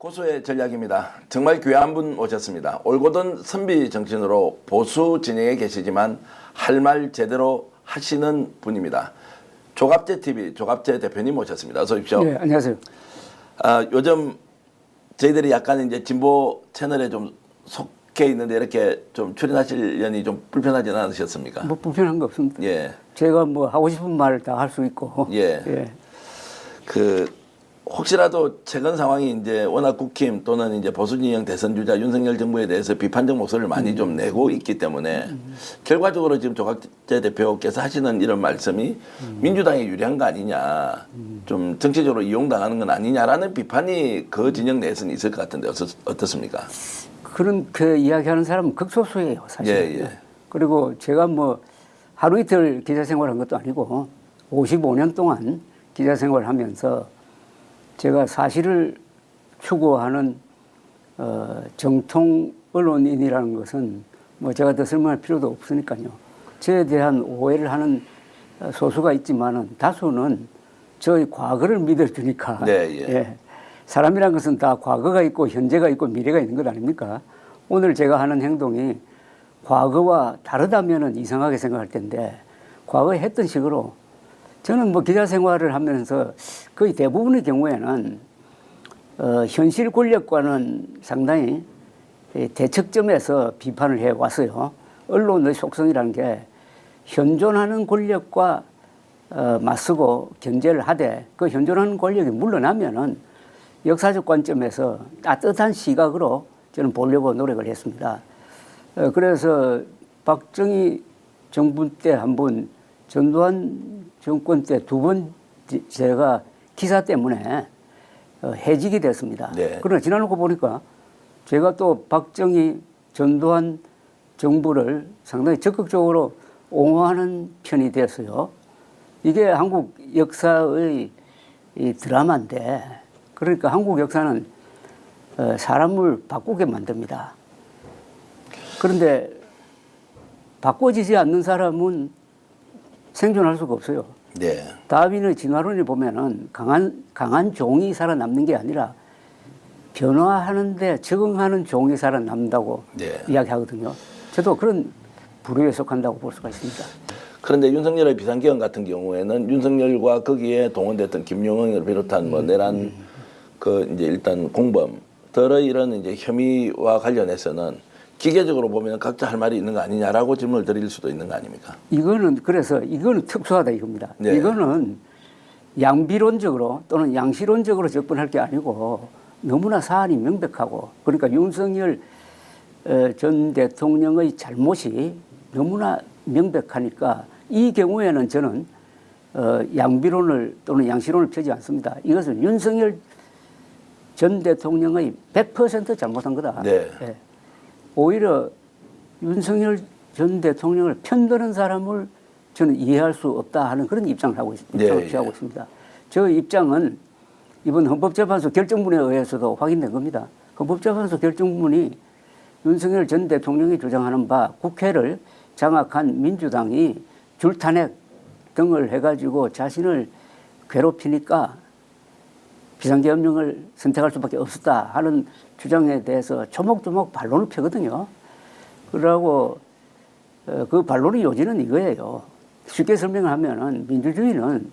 고수의 전략입니다. 정말 귀한 분 오셨습니다. 올곧은 선비 정신으로 보수 진영에 계시지만 할 말 제대로 하시는 분입니다. 조갑재 TV 조갑재 대표님 오셨습니다. 어서 오십시오. 네, 안녕하세요. 요즘 저희들이 약간 이제 진보 채널에 좀 속해 있는데 이렇게 좀 출연하시려니 좀 불편하지는 않으셨습니까? 뭐 불편한 거 없습니다. 예. 제가 뭐 하고 싶은 말을 다 할 수 있고. 예. 예. 혹시라도 최근 상황이 이제 워낙 국힘 또는 이제 보수 진영 대선 주자 윤석열 정부에 대해서 비판적 목소리를 많이 좀 내고 있기 때문에 결과적으로 지금 조갑재 대표께서 하시는 이런 말씀이 민주당에 유리한 거 아니냐, 좀 정치적으로 이용당하는 건 아니냐라는 비판이 그 진영 내에서는 있을 것 같은데 어떻습니까? 그런 그 이야기하는 사람은 극소수예요, 사실. 예, 예. 그리고 제가 뭐 하루 이틀 기자 생활한 것도 아니고 55년 동안 기자 생활하면서 제가 사실을 추구하는 정통 언론인이라는 것은 뭐 제가 더 설명할 필요도 없으니까요. 저에 대한 오해를 하는 소수가 있지만은 다수는 저의 과거를 믿어주니까. 네, 예. 예. 사람이란 것은 다 과거가 있고 현재가 있고 미래가 있는 것 아닙니까? 오늘 제가 하는 행동이 과거와 다르다면은 이상하게 생각할 텐데 과거에 했던 식으로 저는 뭐 기자 생활을 하면서 거의 대부분의 경우에는 현실 권력과는 상당히 대척점에서 비판을 해왔어요. 언론의 속성이라는 게 현존하는 권력과 맞서고 견제를 하되 그 현존하는 권력이 물러나면은 역사적 관점에서 따뜻한 시각으로 저는 보려고 노력을 했습니다. 그래서 박정희 정부 때 한번 전두환 정권 때 두 번 제가 기사 때문에 해직이 됐습니다. 네. 그러나 지나놓고 보니까 제가 또 박정희 전두환 정부를 상당히 적극적으로 옹호하는 편이 됐어요. 이게 한국 역사의 이 드라마인데, 그러니까 한국 역사는 사람을 바꾸게 만듭니다. 그런데 바꿔지지 않는 사람은 생존할 수가 없어요. 네. 다윈의 진화론을 보면은 강한 종이 살아남는 게 아니라 변화하는데 적응하는 종이 살아남는다고 네. 이야기하거든요. 저도 그런 부류에 속한다고 볼 수가 있습니다. 그런데 윤석열의 비상계엄 같은 경우에는 윤석열과 거기에 동원됐던 김용영을 비롯한 뭐 내란 이제 일단 공범들의 이런 이제 혐의와 관련해서는 기계적으로 보면 각자 할 말이 있는 거 아니냐라고 질문을 드릴 수도 있는 거 아닙니까? 이거는 특수하다 이겁니다. 네. 이거는 양비론적으로 또는 양시론적으로 접근할 게 아니고 너무나 사안이 명백하고, 그러니까 윤석열 전 대통령의 잘못이 너무나 명백하니까 이 경우에는 저는 양비론을 또는 양시론을 펴지 않습니다. 이것은 윤석열 전 대통령의 100% 잘못한 거다. 네. 예. 오히려 윤석열 전 대통령을 편드는 사람을 저는 이해할 수 없다 하는 그런 입장을 취하고 있습니다. 저 입장은 이번 헌법재판소 결정문에 의해서도 확인된 겁니다. 헌법재판소 결정문이 윤석열 전 대통령이 주장하는 바 국회를 장악한 민주당이 줄탄핵 등을 해가지고 자신을 괴롭히니까 비상계엄령을 선택할 수밖에 없었다 하는 주장에 대해서 조목조목 반론을 펴거든요. 그러고 그 반론의 요지는 이거예요. 쉽게 설명하면은 민주주의는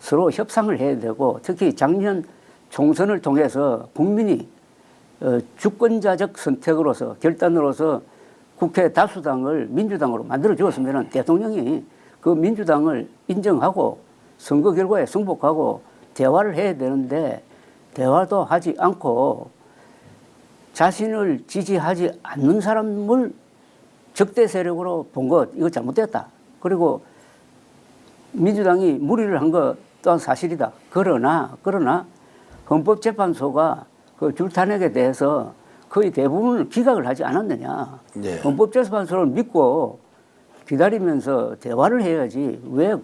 서로 협상을 해야 되고, 특히 작년 총선을 통해서 국민이 주권자적 선택으로서 결단으로서 국회 다수당을 민주당으로 만들어 주었으면 대통령이 그 민주당을 인정하고 선거 결과에 승복하고 대화를 해야 되는데 대화도 하지 않고 자신을 지지하지 않는 사람을 적대 세력으로 본 것, 이거 잘못됐다. 그리고 민주당이 무리를 한 것 또한 사실이다. 그러나 헌법재판소가 그 줄탄핵에 대해서 거의 대부분을 기각을 하지 않았느냐. 네. 헌법재판소를 믿고 기다리면서 대화를 해야지 왜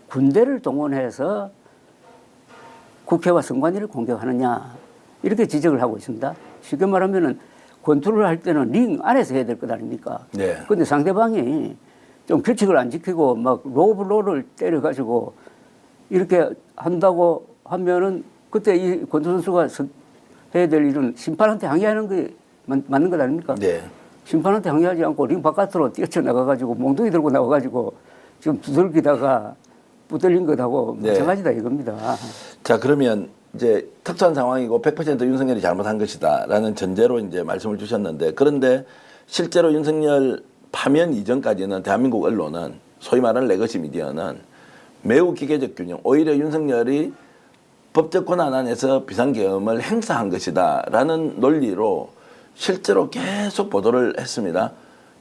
군대를 동원해서 국회와 선관위를 공격하느냐, 이렇게 지적을 하고 있습니다. 쉽게 말하면은 권투를 할 때는 링 안에서 해야 될 것 아닙니까? 네. 그런데 상대방이 좀 규칙을 안 지키고 막 로브로를 때려가지고 이렇게 한다고 하면은 그때 이 권투 선수가 해야 될 일은 심판한테 항의하는 게 맞는 것 아닙니까? 네. 심판한테 항의하지 않고 링 바깥으로 뛰쳐나가가지고 몽둥이 들고 나와가지고 지금 두들기다가 부들린 것하고 네. 마찬가지다 이겁니다. 자, 그러면 이제 특수한 상황이고 100% 윤석열이 잘못한 것이다라는 전제로 이제 말씀을 주셨는데, 그런데 실제로 윤석열 파면 이전까지는 대한민국 언론은, 소위 말하는 레거시 미디어는 매우 기계적 균형, 오히려 윤석열이 법적 권한 안에서 비상계엄을 행사한 것이다라는 논리로 실제로 계속 보도를 했습니다.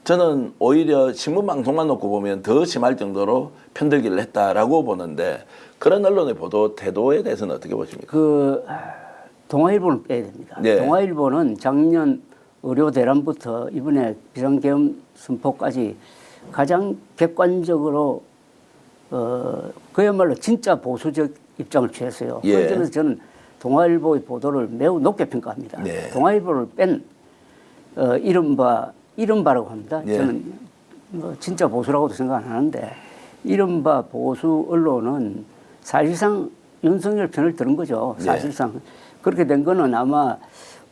저는 오히려 신문방송만 놓고 보면 더 심할 정도로 편들기를 했다라고 보는데, 그런 언론의 보도 태도에 대해서는 어떻게 보십니까? 그 동아일보는 빼야 됩니다. 네. 동아일보는 작년 의료 대란부터 이번에 비상계엄 선포까지 가장 객관적으로 그야말로 진짜 보수적 입장을 취했어요. 예. 그런 점에서 저는 동아일보의 보도를 매우 높게 평가합니다. 네. 동아일보를 뺀 이른바라고 합니다. 예. 저는 뭐 진짜 보수라고도 생각 안 하는데, 이른바 보수 언론은 사실상 윤석열 편을 들은 거죠. 사실상. 예. 그렇게 된 거는 아마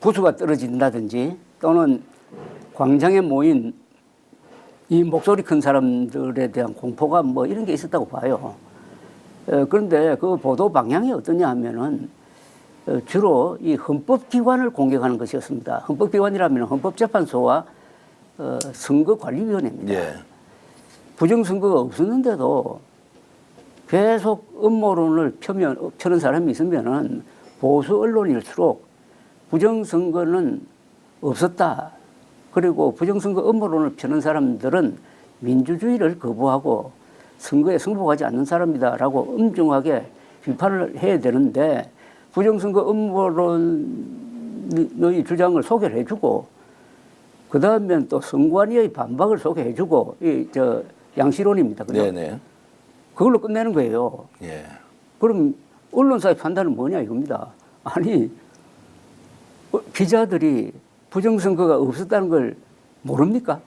부수가 떨어진다든지 또는 광장에 모인 이 목소리 큰 사람들에 대한 공포가 뭐 이런 게 있었다고 봐요. 그런데 그 보도 방향이 어떠냐 하면은 주로 이 헌법기관을 공격하는 것이었습니다. 헌법기관이라면 헌법재판소와 선거관리위원회입니다. 예. 부정선거가 없었는데도 계속 음모론을 펴는 사람이 있으면은 보수 언론일수록 부정선거는 없었다. 그리고 부정선거 음모론을 펴는 사람들은 민주주의를 거부하고 선거에 승복하지 않는 사람이다라고 엄중하게 비판을 해야 되는데, 부정선거 음모론의 주장을 소개를 해주고, 그 다음엔 또 선관위의 반박을 소개해주고, 양시론입니다. 그죠? 네네. 그걸로 끝내는 거예요. 예. 그럼 언론사의 판단은 뭐냐 이겁니다. 아니, 기자들이 부정선거가 없었다는 걸 모릅니까?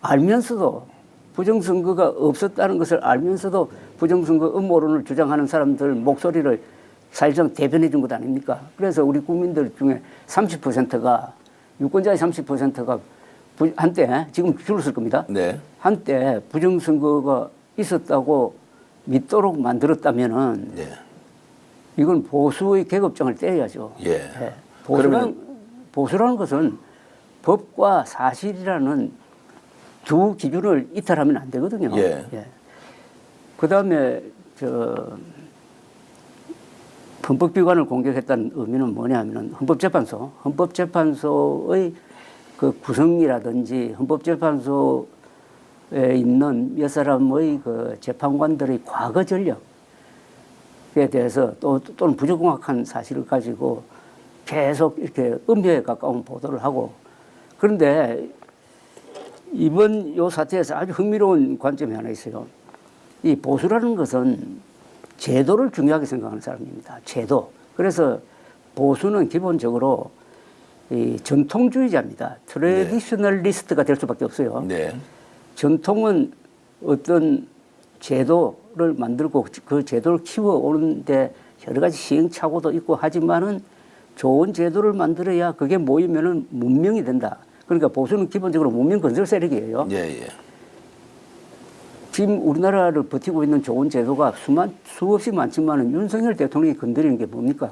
알면서도, 부정선거가 없었다는 것을 알면서도 부정선거 음모론을 주장하는 사람들 목소리를 사실상 대변해 준 것 아닙니까? 그래서 우리 국민들 중에 30%가, 유권자의 30%가 한때, 지금 줄었을 겁니다. 네. 한때 부정선거가 있었다고 믿도록 만들었다면은 예. 이건 보수의 계급장을 떼야죠. 예. 예. 그러면 보수라는 것은 법과 사실이라는 두 기준을 이탈하면 안 되거든요. 예. 그 다음에 헌법기관을 공격했다는 의미는 뭐냐면은 헌법재판소의 그 구성이라든지 헌법재판소에 있는 몇 사람의 그 재판관들의 과거 전력에 대해서 또는 부정확한 사실을 가지고 계속 이렇게 음해에 가까운 보도를 하고, 그런데 이번 요 사태에서 아주 흥미로운 관점이 하나 있어요. 이 보수라는 것은 제도를 중요하게 생각하는 사람입니다. 제도. 그래서 보수는 기본적으로 이 전통주의자입니다. 트레디셔널리스트가 될 수밖에 없어요. 네. 전통은 어떤 제도를 만들고 그 제도를 키워오는데 여러 가지 시행착오도 있고 하지만은 좋은 제도를 만들어야 그게 모이면은 문명이 된다. 그러니까 보수는 기본적으로 문명 건설 세력이에요. 예, 예. 지금 우리나라를 버티고 있는 좋은 제도가 수없이 많지만은 윤석열 대통령이 건드리는 게 뭡니까?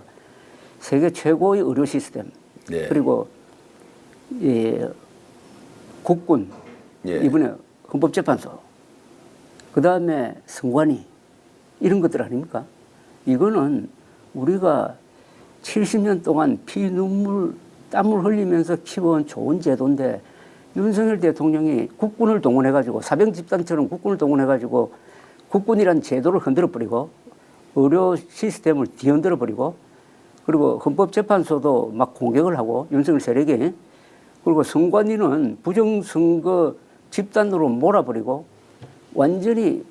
세계 최고의 의료 시스템. 네. 그리고 국군, 예. 이번에 헌법재판소, 그 다음에 선관위, 이런 것들 아닙니까? 이거는 우리가 70년 동안 피, 눈물, 땀을 흘리면서 키워온 좋은 제도인데, 윤석열 대통령이 국군을 동원해가지고, 사병집단처럼 국군을 동원해가지고, 국군이란 제도를 흔들어버리고, 의료 시스템을 뒤흔들어버리고, 그리고 헌법재판소도 막 공격을 하고, 윤석열 세력이, 그리고 선관위는 부정선거 집단으로 몰아버리고, 완전히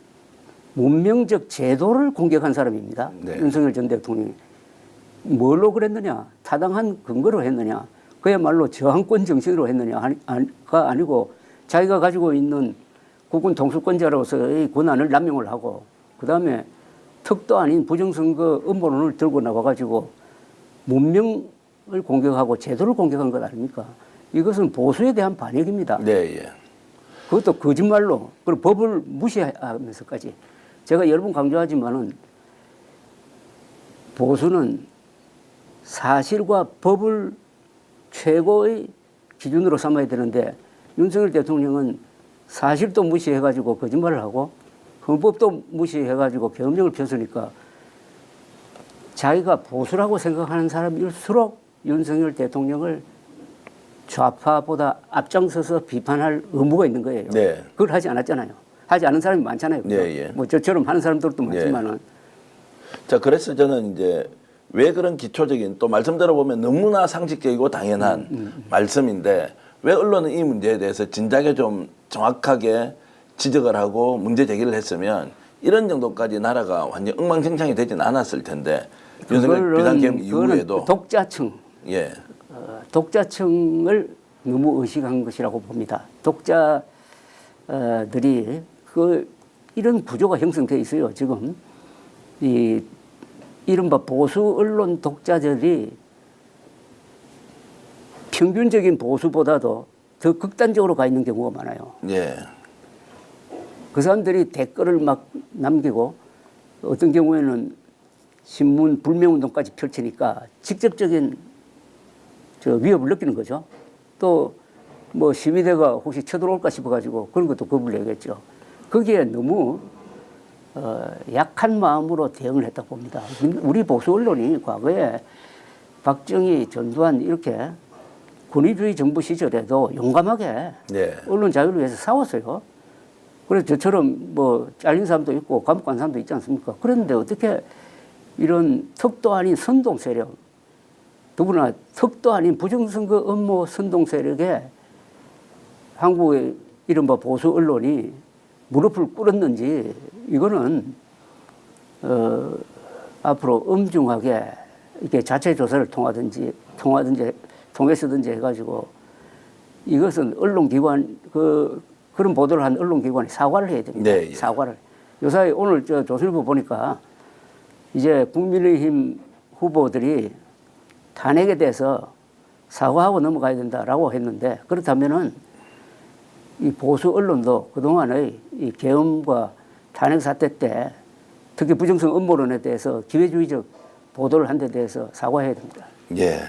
문명적 제도를 공격한 사람입니다. 네. 윤석열 전 대통령이. 뭘로 그랬느냐? 타당한 근거로 했느냐? 그야말로 저항권 정신으로 했느냐가 아니고, 자기가 가지고 있는 국군 통수권자로서의 권한을 남용을 하고, 그 다음에 턱도 아닌 부정선거 음모론을 들고 나와가지고 문명 공격하고 제도를 공격한 것 아닙니까? 이것은 보수에 대한 반역입니다. 네, 예. 그것도 거짓말로 그리고 법을 무시하면서까지 제가 여러 번 강조하지만은 보수는 사실과 법을 최고의 기준으로 삼아야 되는데 윤석열 대통령은 사실도 무시해가지고 거짓말을 하고 헌법도 무시해가지고 계엄령을 폈으니까 자기가 보수라고 생각하는 사람일수록 윤석열 대통령을 좌파보다 앞장서서 비판할 의무가 있는 거예요. 네. 그걸 하지 않았잖아요. 하지 않은 사람이 많잖아요. 네, 예. 뭐 저처럼 하는 사람들도 많지만은 자, 그래서 저는 이제 왜 그런 기초적인 또 말씀 들어보면 너무나 상식적이고 당연한 말씀인데 왜 언론은 이 문제에 대해서 진작에 좀 정확하게 지적을 하고 문제 제기를 했으면 이런 정도까지 나라가 완전 엉망진창이 되진 않았을 텐데 윤석열 비상계엄 이후에도 독자층, 예. 독자층을 너무 의식한 것이라고 봅니다. 독자들이 이런 구조가 형성돼 있어요. 지금 이 이른바 보수 언론 독자들이 평균적인 보수보다도 더 극단적으로 가 있는 경우가 많아요. 예. 그 사람들이 댓글을 막 남기고 어떤 경우에는 신문 불매운동까지 펼치니까 직접적인 위협을 느끼는 거죠. 또 뭐 시위대가 혹시 쳐들어올까 싶어가지고 그런 것도 겁을 내겠죠. 거기에 너무 약한 마음으로 대응을 했다고 봅니다. 우리 보수 언론이 과거에 박정희, 전두환 이렇게 권위주의 정부 시절에도 용감하게 네. 언론 자유를 위해서 싸웠어요. 그래서 저처럼 뭐 잘린 사람도 있고 감옥 간 사람도 있지 않습니까? 그런데 어떻게 이런 턱도 아닌 선동 세력, 더구나 턱도 아닌 부정선거 음모 선동 세력에 한국의 이른바 보수 언론이 무릎을 꿇었는지 이거는 앞으로 엄중하게 이렇게 자체 조사를 통해서든지 해가지고 이것은 언론기관 그런 보도를 한 언론기관이 사과를 해야 됩니다. 네, 예. 사과를. 요새 오늘 조선일보 보니까 이제 국민의힘 후보들이 탄핵에 대해서 사과하고 넘어가야 된다라고 했는데 그렇다면은 이 보수 언론도 그동안의 이 계엄과 탄핵 사태 때 특히 부정성 음모론에 대해서 기회주의적 보도를 한 데 대해서 사과해야 됩니다. 예.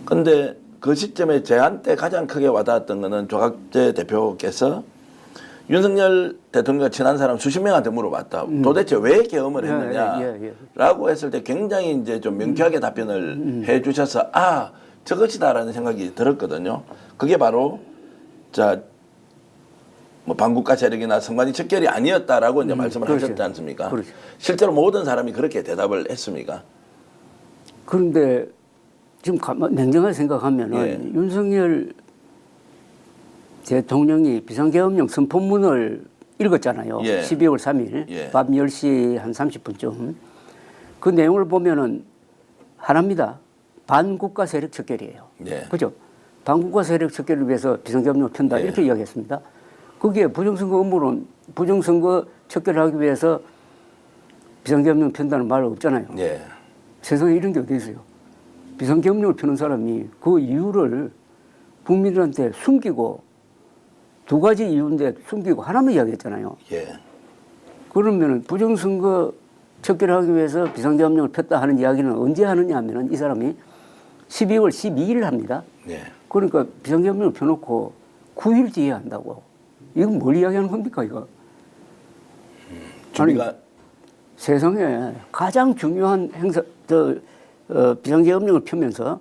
근데 그 시점에 제한테 가장 크게 와닿았던 거는 조갑재 대표께서 윤석열 대통령과 친한 사람 수십 명한테 물어봤다. 도대체 왜 계엄을 했느냐라고 했을 때 굉장히 이제 좀 명쾌하게 답변을 해 주셔서 아, 저것이다라는 생각이 들었거든요. 그게 바로 뭐 반국가 세력이나 선관위 척결이 아니었다라고 이제 말씀을 그렇죠. 하셨지 않습니까? 그렇죠. 실제로 모든 사람이 그렇게 대답을 했습니까? 그런데 지금 냉정하게 생각하면은 예. 윤석열 대통령이 비상계엄령 선포문을 읽었잖아요. 예. 12월 3일 예. 밤 10시 한 30분쯤. 그 내용을 보면은 하나입니다. 반국가 세력 척결이에요. 예. 그죠? 반국가 세력 척결을 위해서 비상계엄령을 편다 예. 이렇게 이야기했습니다. 거기에 부정선거 음모론, 부정선거 척결을 하기 위해서 비상계엄령 편다는 말 없잖아요. 예. 세상에 이런 게 어디 있어요? 비상계엄령을 펴는 사람이 그 이유를 국민들한테 숨기고 두 가지 이유인데 숨기고 하나만 이야기했잖아요. 예. 그러면 부정선거 척결하기 위해서 비상계엄령을 폈다 하는 이야기는 언제 하느냐 하면은 이 사람이 12월 12일 합니다. 예. 그러니까 비상계엄령을 펴놓고 9일 뒤에 한다고. 이건 뭘 이야기하는 겁니까, 이거? 준비가 아니, 세상에 가장 중요한 비상계엄령을 펴면서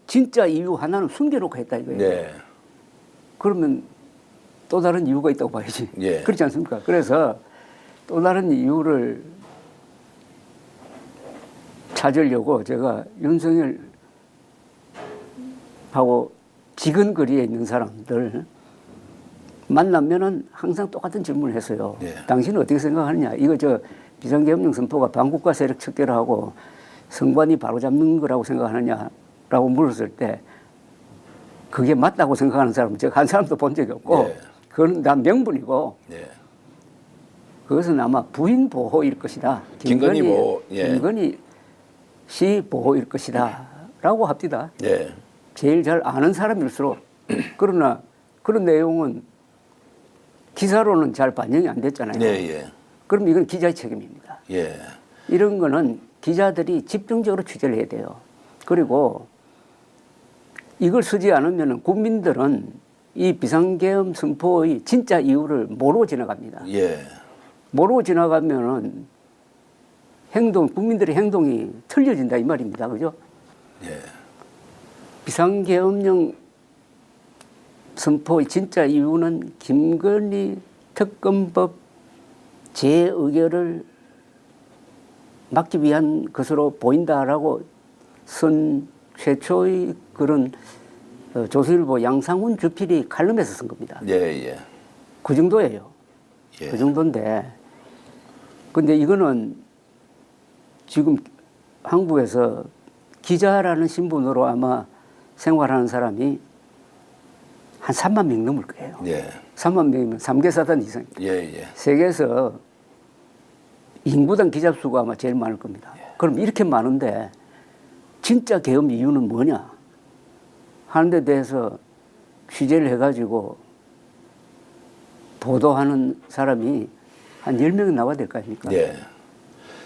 진짜 이유 하나는 숨겨놓고 했다 이거예요. 네. 그러면 또 다른 이유가 있다고 봐야지. 예. 그렇지 않습니까? 그래서 또 다른 이유를 찾으려고 제가 윤석열하고 지근거리에 있는 사람들 만나면은 항상 똑같은 질문을 했어요. 예. 당신은 어떻게 생각하느냐? 이거 비상계엄령 선포가 반국가 세력 척결하고 선관위 바로잡는 거라고 생각하느냐라고 물었을 때 그게 맞다고 생각하는 사람은 제가 한 사람도 본 적이 없고 예. 그건 다 명분이고 예. 그것은 아마 부인 보호일 것이다. 김건희 보호, 예. 김건희 씨 보호일 것이다. 라고 라고 합디다. 예. 제일 잘 아는 사람일수록. 그러나 그런 내용은 기사로는 잘 반영이 안 됐잖아요. 예, 예. 그럼 이건 기자의 책임입니다. 예. 이런 거는 기자들이 집중적으로 취재를 해야 돼요. 그리고 이걸 쓰지 않으면 국민들은 이 비상계엄 선포의 진짜 이유를 모르고 지나갑니다. 예. 모르고 지나가면은 국민들의 행동이 틀려진다 이 말입니다. 그죠? 예. 비상계엄령 선포의 진짜 이유는 김건희 특검법 재의결을 막기 위한 것으로 보인다라고 쓴 최초의 그런 조선일보 양상훈 주필이 칼럼에서 쓴 겁니다. 예, 예. 그 정도예요. 예. 그 정도인데, 근데 이거는 지금 한국에서 기자라는 신분으로 아마 생활하는 사람이 한 3만 명 넘을 거예요. 예. 3만 명이면 3개 사단 이상입니다. 예, 예. 세계에서 인구당 기자 수가 아마 제일 많을 겁니다. 그럼 이렇게 많은데 진짜 계엄 이유는 뭐냐 하는 데 대해서 취재를 해가지고 보도하는 사람이 한 10명이 나와야 될 거 아닙니까? 예.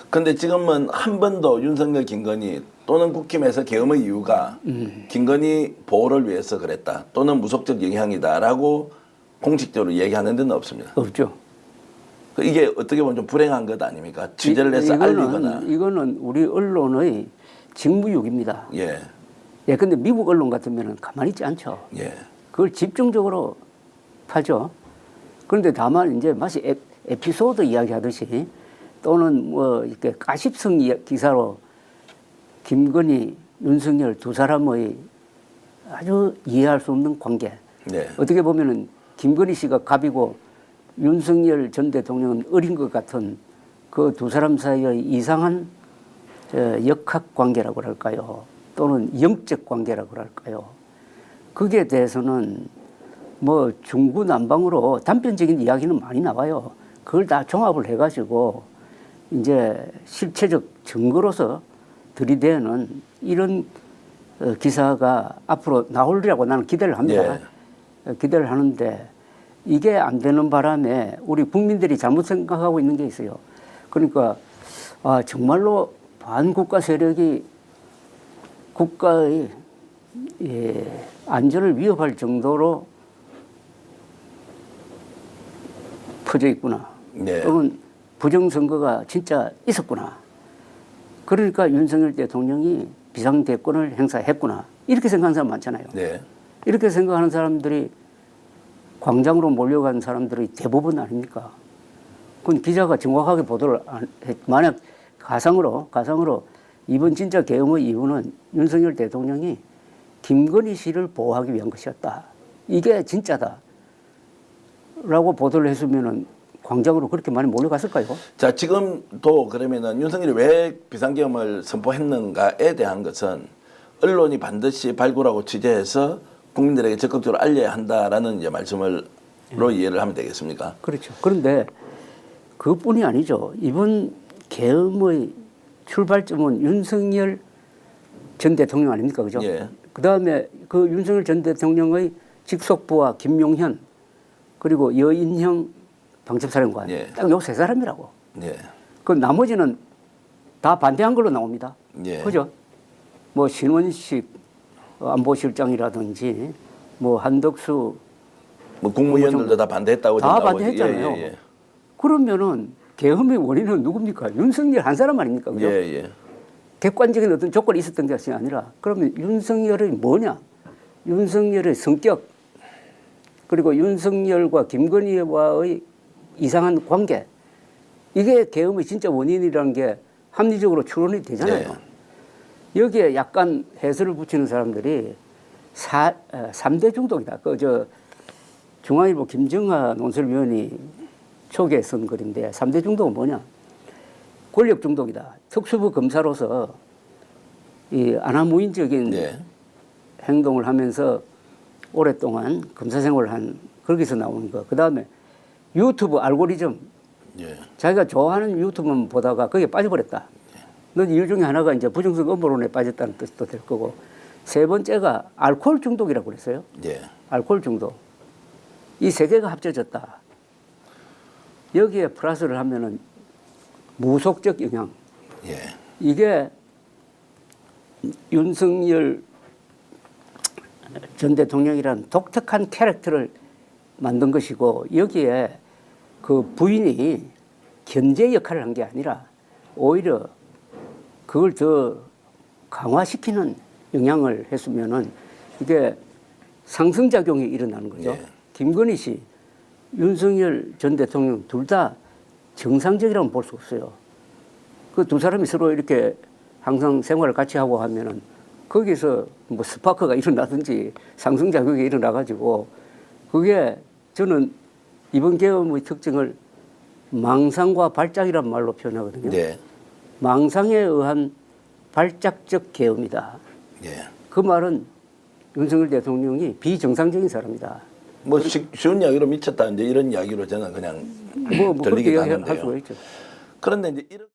근데 지금은 한 번도 윤석열, 김건희 또는 국힘에서 계엄의 이유가 김건희 보호를 위해서 그랬다 또는 무속적 영향이다라고 공식적으로 얘기하는 데는 없습니다. 없죠. 이게 어떻게 보면 좀 불행한 것 아닙니까? 취재를 해서 알리거나. 이거는 우리 언론의 직무유기입니다. 예. 예, 근데 미국 언론 같으면 가만히 있지 않죠. 예. 그걸 집중적으로 파죠. 그런데 다만 이제 마치 에피소드 이야기하듯이 또는 뭐 이렇게 가십성 기사로 김건희, 윤석열 두 사람의 아주 이해할 수 없는 관계. 네. 어떻게 보면은 김건희 씨가 갑이고 윤석열 전 대통령은 어린 것 같은 그 두 사람 사이의 이상한 역학 관계라고 할까요? 또는 영적 관계라고 할까요? 거기에 대해서는 뭐 중구난방으로 단편적인 이야기는 많이 나와요. 그걸 다 종합을 해가지고 이제 실체적 증거로서 들이대는 이런 기사가 앞으로 나오리라고 나는 기대를 합니다. 기대를 하는데 이게 안 되는 바람에 우리 국민들이 잘못 생각하고 있는 게 있어요. 그러니까 정말로 반국가 세력이 국가의 안전을 위협할 정도로 퍼져 있구나. 네. 또는 부정선거가 진짜 있었구나. 그러니까 윤석열 대통령이 비상대권을 행사했구나. 이렇게 생각하는 사람 많잖아요. 네. 이렇게 생각하는 사람들이 광장으로 몰려간 사람들이 대부분 아닙니까? 그건 기자가 정확하게 보도를 안 했. 만약 가상으로 이번 진짜 계엄의 이유는 윤석열 대통령이 김건희 씨를 보호하기 위한 것이었다. 이게 진짜다. 라고 보도를 했으면은 광장으로 그렇게 많이 몰려갔을까요? 자, 지금도 그러면은 윤석열이 왜 비상계엄을 선포했는가에 대한 것은 언론이 반드시 발굴하고 취재해서 국민들에게 적극적으로 알려야 한다라는 이제 말씀으로 이해를 하면 되겠습니까? 그렇죠. 그런데 그뿐이 아니죠. 이번 계엄의 출발점은 윤석열 전 대통령 아닙니까? 그죠? 예. 그 다음에 그 윤석열 전 대통령의 직속부와 김용현 그리고 여인형 방첩사령관 예. 딱 요 세 사람이라고. 예. 그 나머지는 다 반대한 걸로 나옵니다. 예. 그죠? 뭐 신원식 안보실장이라든지 뭐 한덕수 뭐 국무위원들도 다 반대했다고 다 나오고. 반대했잖아요. 예, 예, 그러면은 계엄의 원인은 누굽니까? 윤석열 한 사람 아닙니까? 그죠? 예, 예. 객관적인 어떤 조건이 있었던 것이 아니라 그러면 윤석열의 뭐냐? 윤석열의 성격 그리고 윤석열과 김건희와의 이상한 관계 이게 계엄의 진짜 원인이라는 게 합리적으로 추론이 되잖아요. 여기에 약간 해설을 붙이는 사람들이 3대 중독이다. 중앙일보 김정하 논설위원이 초기에 쓴 글인데 3대 중독은 뭐냐? 권력 중독이다. 특수부 검사로서 이 아나무인적인 네. 행동을 하면서 오랫동안 검사 생활을 한 거기서 나오는 거. 그 다음에 유튜브 알고리즘. 예. 자기가 좋아하는 유튜브만 보다가 거기에 빠져버렸다. 넌 일 중에 하나가 이제 부정성 음모론에 빠졌다는 뜻도 될 거고. 세 번째가 알코올 중독이라고 그랬어요. 예. 알코올 중독. 이 세 개가 합쳐졌다. 여기에 플러스를 하면은 무속적 영향. 예. 이게 윤석열 전 대통령이라는 독특한 캐릭터를 만든 것이고, 여기에 그 부인이 견제 역할을 한 게 아니라 오히려 그걸 더 강화시키는 영향을 했으면은 이게 상승작용이 일어나는 거죠. 예. 김건희 씨, 윤석열 전 대통령 둘 다 정상적이라고 볼 수 없어요. 그 두 사람이 서로 이렇게 항상 생활을 같이 하고 하면은 거기서 뭐 스파크가 일어나든지 상승작용이 일어나가지고, 그게 저는 이번 계엄의 특징을 망상과 발작이란 말로 표현하거든요. 네. 망상에 의한 발작적 계엄이다. 예. 그 말은 윤석열 대통령이 비정상적인 사람이다. 뭐 쉬운 이야기로 미쳤다 이제 이런 이야기로 저는 그냥 뭐 그렇게 들리긴 이야기할 하는데요. 수가 있죠. 그런데 이제 이런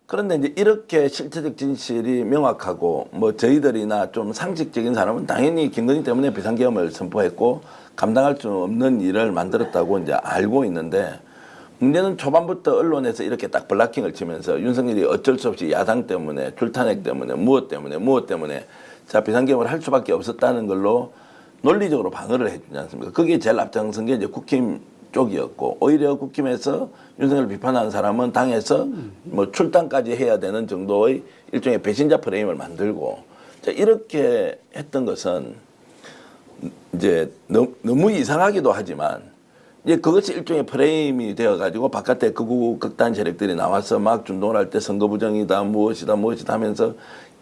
그런데 이제 이렇게 실체적 진실이 명확하고 뭐 저희들이나 좀 상식적인 사람은 당연히 김건희 때문에 비상계엄을 선포했고 감당할 수 없는 일을 만들었다고 이제 알고 있는데, 문제는 초반부터 언론에서 이렇게 딱 블락킹을 치면서 윤석열이 어쩔 수 없이 야당 때문에 줄탄핵 때문에 무엇 때문에 자 비상계엄을 할 수밖에 없었다는 걸로 논리적으로 방어를 해주지 않습니까? 그게 제일 앞장선 게 이제 국힘 쪽이었고, 오히려 국힘에서 윤석열을 비판하는 사람은 당에서 뭐 출당까지 해야 되는 정도의 일종의 배신자 프레임을 만들고, 자, 이렇게 했던 것은 이제 너무 이상하기도 하지만 이제 그것이 일종의 프레임이 되어가지고 바깥에 극우 극단 세력들이 나와서 막 준동을 할 때 선거 부정이다 무엇이다 하면서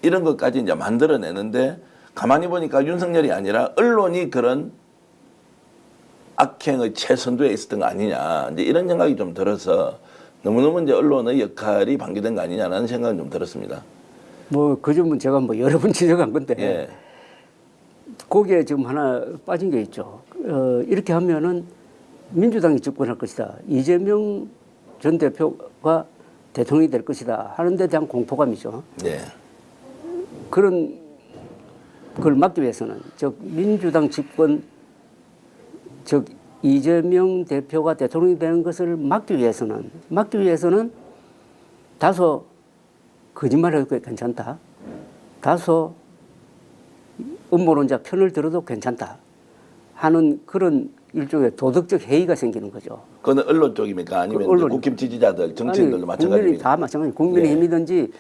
이런 것까지 이제 만들어내는데, 가만히 보니까 윤석열이 아니라 언론이 그런 악행의 최선두에 있었던 거 아니냐, 이제 이런 생각이 좀 들어서 너무너무 이제 언론의 역할이 방기된 거 아니냐라는 생각은 좀 들었습니다. 뭐 그 점은 제가 뭐 여러 번 지적한 건데, 예. 거기에 지금 하나 빠진 게 있죠. 이렇게 하면은 민주당이 집권할 것이다. 이재명 전 대표가 대통령이 될 것이다 하는 데 대한 공포감이죠. 예. 그런 걸 막기 위해서는, 즉 민주당 집권, 즉 이재명 대표가 대통령이 되는 것을 막기 위해서는 다소 거짓말을 해도 괜찮다, 다소 음모론자 편을 들어도 괜찮다 하는 그런 일종의 도덕적 해이가 생기는 거죠. 그거는 언론 쪽입니까? 아니면 언론. 국힘 지지자들, 정치인들도 아니, 마찬가지입니까? 국민이 다 마찬가지. 국민의힘이든지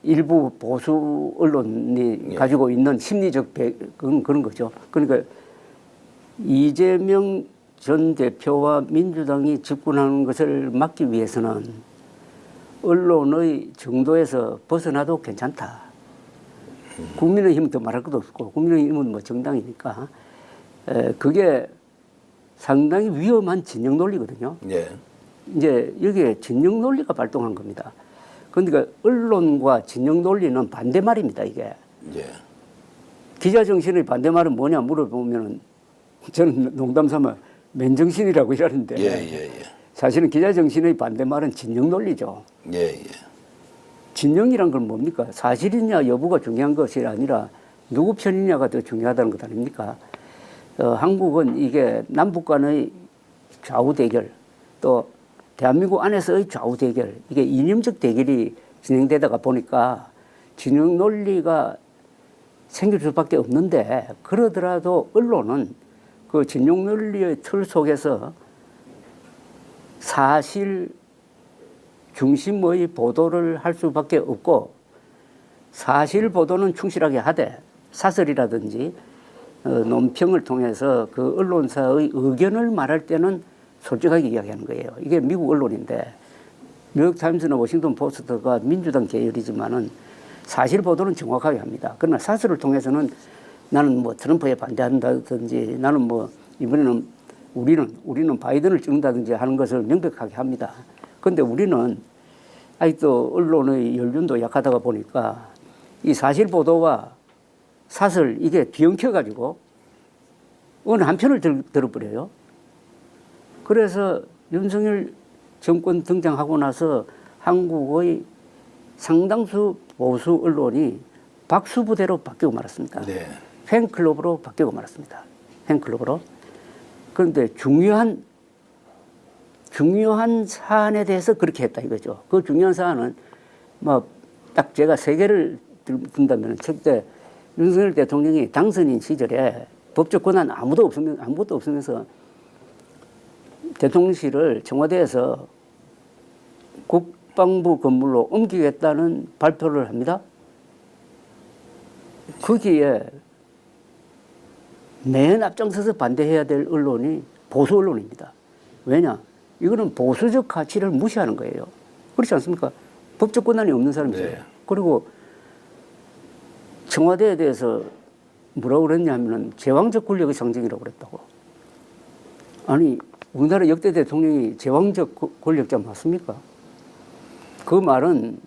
일부 보수 언론이 예. 가지고 있는 심리적 그런 거죠. 그러니까 이재명 전 대표와 민주당이 집권하는 것을 막기 위해서는 언론의 정도에서 벗어나도 괜찮다. 국민의힘은 더 말할 것도 없고, 국민의힘은 뭐 정당이니까 그게 상당히 위험한 진영 논리거든요. 예. 이제 여기에 진영 논리가 발동한 겁니다. 그러니까 언론과 진영 논리는 반대말입니다, 이게. 예. 기자 정신의 반대말은 뭐냐 물어보면은 저는 농담 삼아 맨정신이라고 이러는데, 예. 사실은 기자 정신의 반대말은 진영 논리죠. 예. 진영이란 건 뭡니까? 사실이냐 여부가 중요한 것이 아니라 누구 편이냐가 더 중요하다는 것 아닙니까? 한국은 이게 남북 간의 좌우 대결, 또 대한민국 안에서의 좌우 대결, 이게 이념적 대결이 진행되다가 보니까 진영 논리가 생길 수밖에 없는데, 그러더라도 언론은 그 진영 논리의 틀 속에서 사실 중심의 보도를 할 수밖에 없고, 사실 보도는 충실하게 하되 사설이라든지 논평을 통해서 그 언론사의 의견을 말할 때는 솔직하게 이야기하는 거예요. 이게 미국 언론인데, 뉴욕타임스나 워싱턴 포스트가 민주당 계열이지만은 사실 보도는 정확하게 합니다. 그러나 사설을 통해서는 나는 뭐 트럼프에 반대한다든지, 나는 뭐 이번에는 우리는 바이든을 찍는다든지 하는 것을 명백하게 합니다. 그런데 우리는 아직도 언론의 연륜도 약하다가 보니까 이 사실 보도와 사설 이게 뒤엉켜가지고 어느 한편을 들어버려요. 그래서 윤석열 정권 등장하고 나서 한국의 상당수 보수 언론이 박수부대로 바뀌고 말았습니다. 네. 팬클럽으로 바뀌고 말았습니다. 팬클럽으로. 그런데 중요한 사안에 대해서 그렇게 했다 이거죠. 그 중요한 사안은 뭐 딱 제가 세 개를 든다면 첫째 윤석열 대통령이 당선인 시절에 법적 권한 아무것도 없으면서 대통령실을 청와대에서 국방부 건물로 옮기겠다는 발표를 합니다. 거기에 맨 앞장서서 반대해야 될 언론이 보수 언론입니다. 왜냐? 이거는 보수적 가치를 무시하는 거예요. 그렇지 않습니까? 법적 권한이 없는 사람이죠. 네. 그리고 청와대에 대해서 뭐라고 그랬냐면은 제왕적 권력의 상징이라고 그랬다고. 아니, 우리나라 역대 대통령이 제왕적 권력자 맞습니까? 그 말은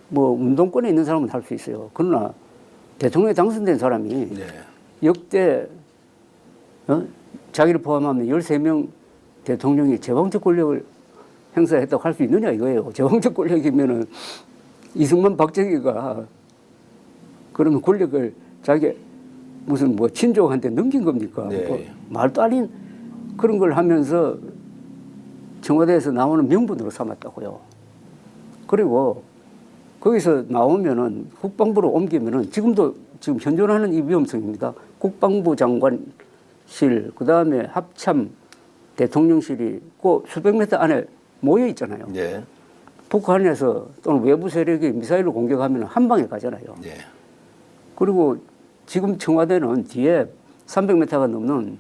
뭐 운동권에 있는 사람은 할 수 있어요. 그러나 대통령에 당선된 사람이 네. 역대 자기를 포함하면 13명 대통령이 제왕적 권력을 행사했다고 할 수 있느냐 이거예요. 제왕적 권력이면은 이승만 박정희가 그러면 권력을 자기 무슨 뭐 친족한테 넘긴 겁니까? 네. 뭐 말도 아닌 그런 걸 하면서 청와대에서 나오는 명분으로 삼았다고요. 그리고 거기서 나오면은 국방부로 옮기면은 지금 현존하는 이 위험성입니다. 국방부 장관실, 그 다음에 합참 대통령실이 그 수백 미터 안에 모여 있잖아요. 네. 북한에서 또는 외부 세력이 미사일로 공격하면 한 방에 가잖아요. 네. 그리고 지금 청와대는 뒤에 300m가 넘는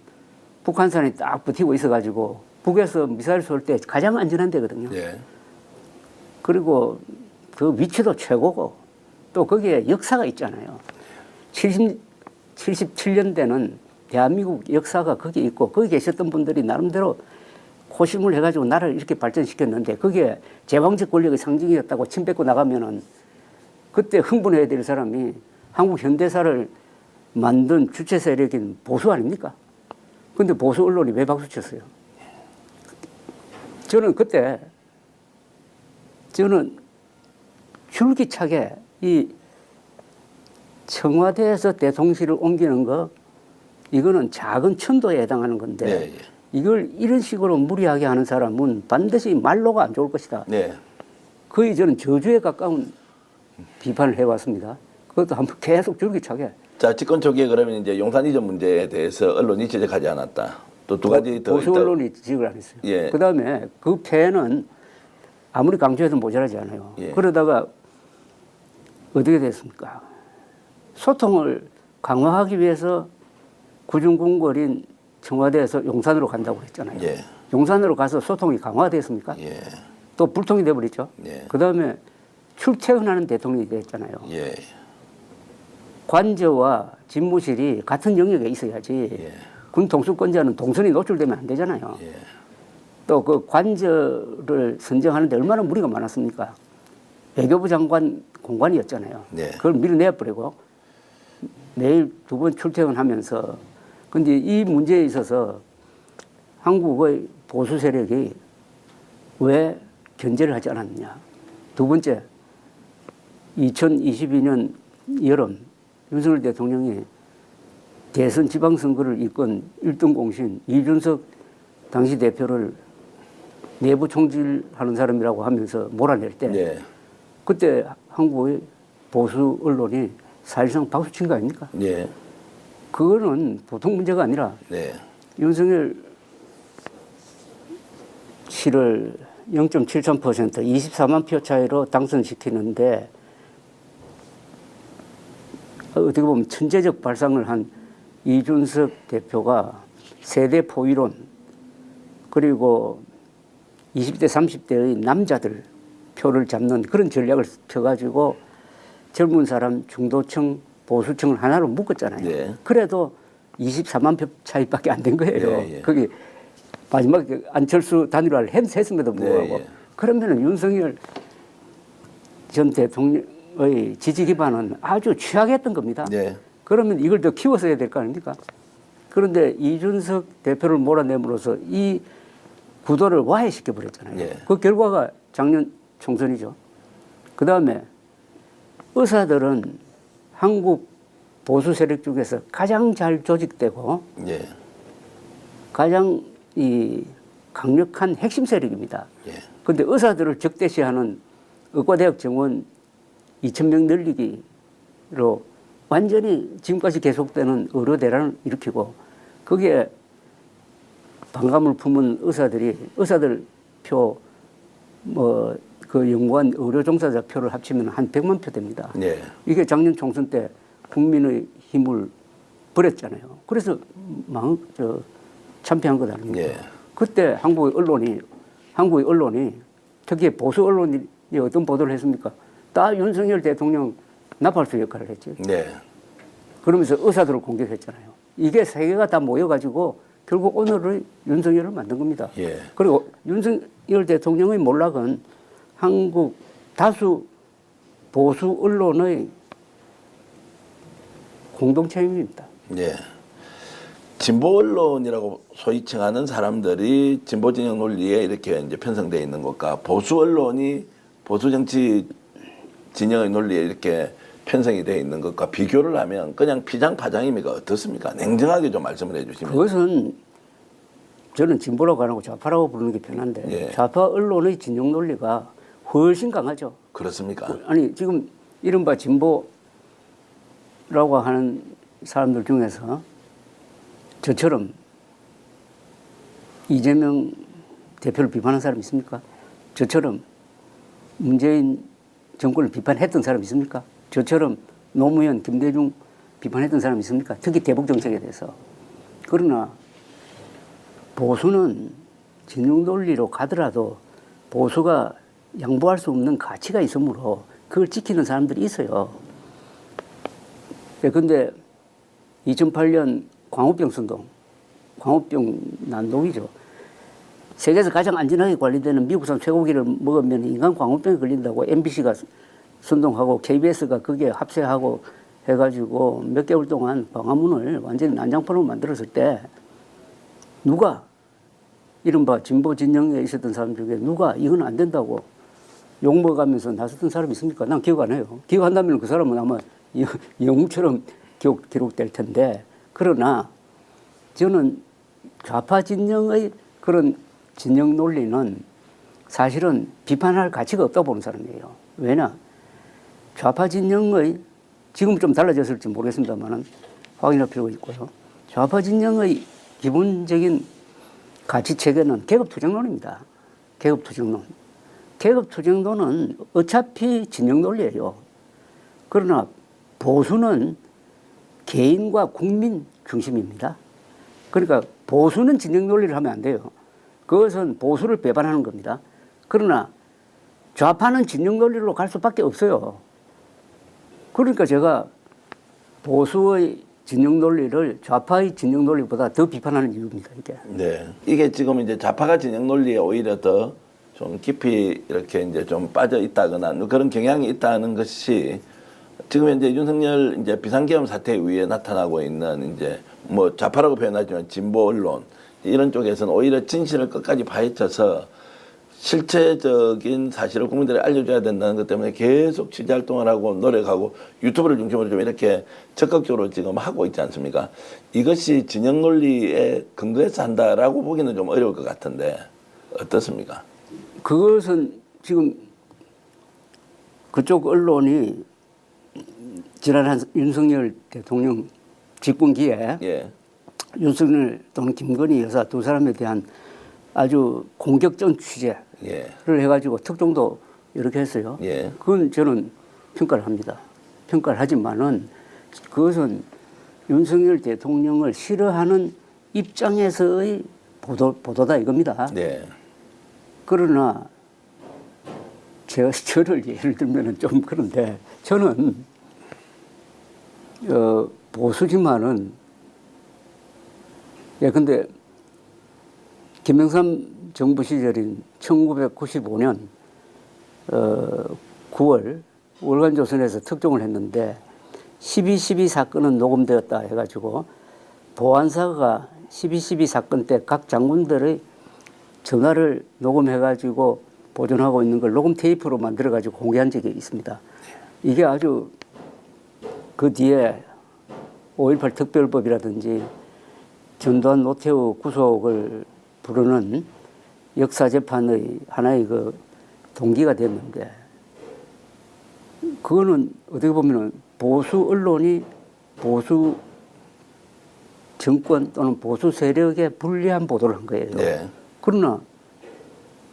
북한산이 딱 버티고 있어가지고 북에서 미사일 쏠 때 가장 안전한 데거든요. 네. 그리고 그 위치도 최고고 또 거기에 역사가 있잖아요. 77년대는 대한민국 역사가 거기 있고 거기 계셨던 분들이 나름대로 고심을 해가지고 나라를 이렇게 발전시켰는데 그게 제왕적 권력의 상징이었다고 침 뱉고 나가면은 그때 흥분해야 될 사람이 한국 현대사를 만든 주체 세력인 보수 아닙니까? 근데 보수 언론이 왜 박수 쳤어요? 저는 그때 줄기차게 이 청와대에서 대통령실을 옮기는 거 이거는 작은 천도에 해당하는 건데 네. 이걸 이런 식으로 무리하게 하는 사람은 반드시 말로가 안 좋을 것이다. 네. 거의 저는 저주에 가까운 비판을 해왔습니다. 그것도 한번 계속 줄기차게. 자, 집권 초기에 그러면 이제 용산 이전 문제에 대해서 언론이 지적하지 않았다. 또 두 가지 더 보수 언론이 지적을 안 했어요. 예. 그다음에 그 폐해는 아무리 강조해도 모자라지 않아요. 예. 그러다가 어떻게 됐습니까? 소통을 강화하기 위해서 구중궁궐인 청와대에서 용산으로 간다고 했잖아요. 예. 용산으로 가서 소통이 강화됐습니까? 예. 또 불통이 돼버렸죠. 예. 그다음에 출퇴근하는 대통령이 됐잖아요. 예. 관저와 집무실이 같은 영역에 있어야지 예. 군 통수권자는 동선이 노출되면 안 되잖아요. 예. 또 그 관저를 선정하는데 얼마나 무리가 많았습니까? 외교부 장관 공관이었잖아요. 네. 그걸 밀어내버리고 매일 2번 출퇴근하면서 근데 이 문제에 있어서 한국의 보수 세력이 왜 견제를 하지 않았느냐. 두 번째, 2022년 여름 윤석열 대통령이 대선 지방선거를 이끈 1등 공신 이준석 당시 대표를 내부 총질하는 사람이라고 하면서 몰아낼 때 네. 그때 한국의 보수 언론이 사실상 박수 친 거 아닙니까? 예. 그거는 보통 문제가 아니라 네. 윤석열 씨를 0.73% 24만 표 차이로 당선시키는데 어떻게 보면 천재적 발상을 한 이준석 대표가 세대 포위론 그리고 20대 30대의 남자들 표를 잡는 그런 전략을 펴가지고 젊은 사람 중도층 보수층을 하나로 묶었잖아요. 네. 그래도 24만 표 차이밖에 안 된 거예요. 네, 예. 거기 마지막에 안철수 단일화를 했음에도 불구하고 네, 예. 그러면 윤석열 전 대통령의 지지 기반은 아주 취약했던 겁니다. 네. 그러면 이걸 더 키워서야 될 거 아닙니까? 그런데 이준석 대표를 몰아내므로써 이 구도를 와해시켜 버렸잖아요. 네. 그 결과가 작년 총선이죠. 그 다음에 의사들은 한국 보수 세력 중에서 가장 잘 조직되고 예. 가장 이 강력한 핵심 세력입니다. 예. 그런데 의사들을 적대시하는 의과대학 정원 2,000명 늘리기로 완전히 지금까지 계속되는 의료 대란을 일으키고 거기에 반감을 품은 의사들 표 뭐 그 연구원 의료 종사자 표를 합치면 한 100만 표 됩니다. 예. 이게 작년 총선 때 국민의 힘을 버렸잖아요. 그래서 참패한 것 아닙니까? 예. 그때 한국의 언론이 특히 보수 언론이 어떤 보도를 했습니까? 다 윤석열 대통령 나팔수 역할을 했죠. 네. 그러면서 의사들을 공격했잖아요. 이게 세계가 다 모여가지고 결국 오늘의 윤석열을 만든 겁니다. 예. 그리고 윤석열 대통령의 몰락은 한국 다수 보수 언론의 공동체입니다. 예. 진보 언론이라고 소위 칭하는 사람들이 진보 진영 논리에 이렇게 이제 편성되어 있는 것과 보수 언론이 보수 정치 진영의 논리에 이렇게 편성이 되어 있는 것과 비교를 하면 그냥 피장파장입니까? 어떻습니까? 냉정하게 좀 말씀을 해주시면. 그것은 저는 진보라고 안 하고 좌파라고 부르는 게 편한데 예. 좌파 언론의 진영 논리가 훨씬 강하죠. 그렇습니까? 아니 지금 이른바 진보라고 하는 사람들 중에서 저처럼 이재명 대표를 비판한 사람 있습니까? 저처럼 문재인 정권을 비판했던 사람 있습니까? 저처럼 노무현, 김대중 비판했던 사람 있습니까? 특히 대북 정책에 대해서. 그러나 보수는 진영 논리로 가더라도 보수가 양보할 수 없는 가치가 있으므로 그걸 지키는 사람들이 있어요. 그런데 2008년 광우병 선동, 광우병 난동이죠. 세계에서 가장 안전하게 관리되는 미국산 쇠고기를 먹으면 인간 광우병에 걸린다고 MBC가 선동하고 KBS가 거기에 합세하고 해가지고 몇 개월 동안 광화문을 완전히 난장판으로 만들었을 때 누가 이른바 진보 진영에 있었던 사람 중에 누가 이건 안 된다고 욕먹으면서 나섰던 사람이 있습니까? 난 기억 안 해요. 기억한다면 그 사람은 아마 영웅처럼 기록될 텐데 그러나 저는 좌파 진영의 그런 진영 논리는 사실은 비판할 가치가 없다고 보는 사람이에요. 왜냐? 좌파 진영의 지금 좀 달라졌을지 모르겠습니다만 확인할 필요가 있고요. 좌파 진영의 기본적인 가치 체계는 계급투쟁론입니다. 계급투쟁론. 계급투쟁론은 어차피 진영 논리예요. 그러나 보수는 개인과 국민 중심입니다. 그러니까 보수는 진영 논리를 하면 안 돼요. 그것은 보수를 배반하는 겁니다. 그러나 좌파는 진영 논리로 갈 수밖에 없어요. 그러니까 제가 보수의 진영 논리를 좌파의 진영 논리보다 더 비판하는 이유입니다. 이게. 네. 이게 지금 이제 좌파가 진영 논리에 오히려 더 좀 깊이 이렇게 이제 좀 빠져 있다거나 그런 경향이 있다는 것이 지금 이제 윤석열 이제 비상계엄 사태 이후에 나타나고 있는 이제 뭐 좌파라고 표현하지만 진보 언론 이런 쪽에서는 오히려 진실을 끝까지 파헤쳐서 실체적인 사실을 국민들에 알려줘야 된다는 것 때문에 계속 취재 활동을 하고 노력하고 유튜브를 중심으로 좀 이렇게 적극적으로 지금 하고 있지 않습니까? 이것이 진영 논리에 근거해서 한다라고 보기는 좀 어려울 것 같은데 어떻습니까? 그것은 지금 그쪽 언론이 지난 윤석열 대통령 집권기에 예. 윤석열 또는 김건희 여사 두 사람에 대한 아주 공격적 취재를 예. 해가지고 특종도 이렇게 했어요. 예. 그건 저는 평가를 합니다. 평가를 하지만은 그것은 윤석열 대통령을 싫어하는 입장에서의 보도다 이겁니다. 네. 그러나 저를 예를 들면 좀 그런데 저는 보수지만은 근데 김영삼 정부 시절인 1995년 9월 월간조선에서 특종을 했는데 12.12 사건은 녹음되었다 해가지고 보안사가 12.12 사건 때 각 장군들의 전화를 녹음해가지고 보존하고 있는 걸 녹음 테이프로 만들어 가지고 공개한 적이 있습니다. 이게 아주 그 뒤에 5.18 특별법이라든지 전두환 노태우 구속을 부르는 역사재판의 하나의 그 동기가 됐는데, 그거는 어떻게 보면은 보수 언론이 보수 정권 또는 보수 세력에 불리한 보도를 한 거예요. 네. 그러나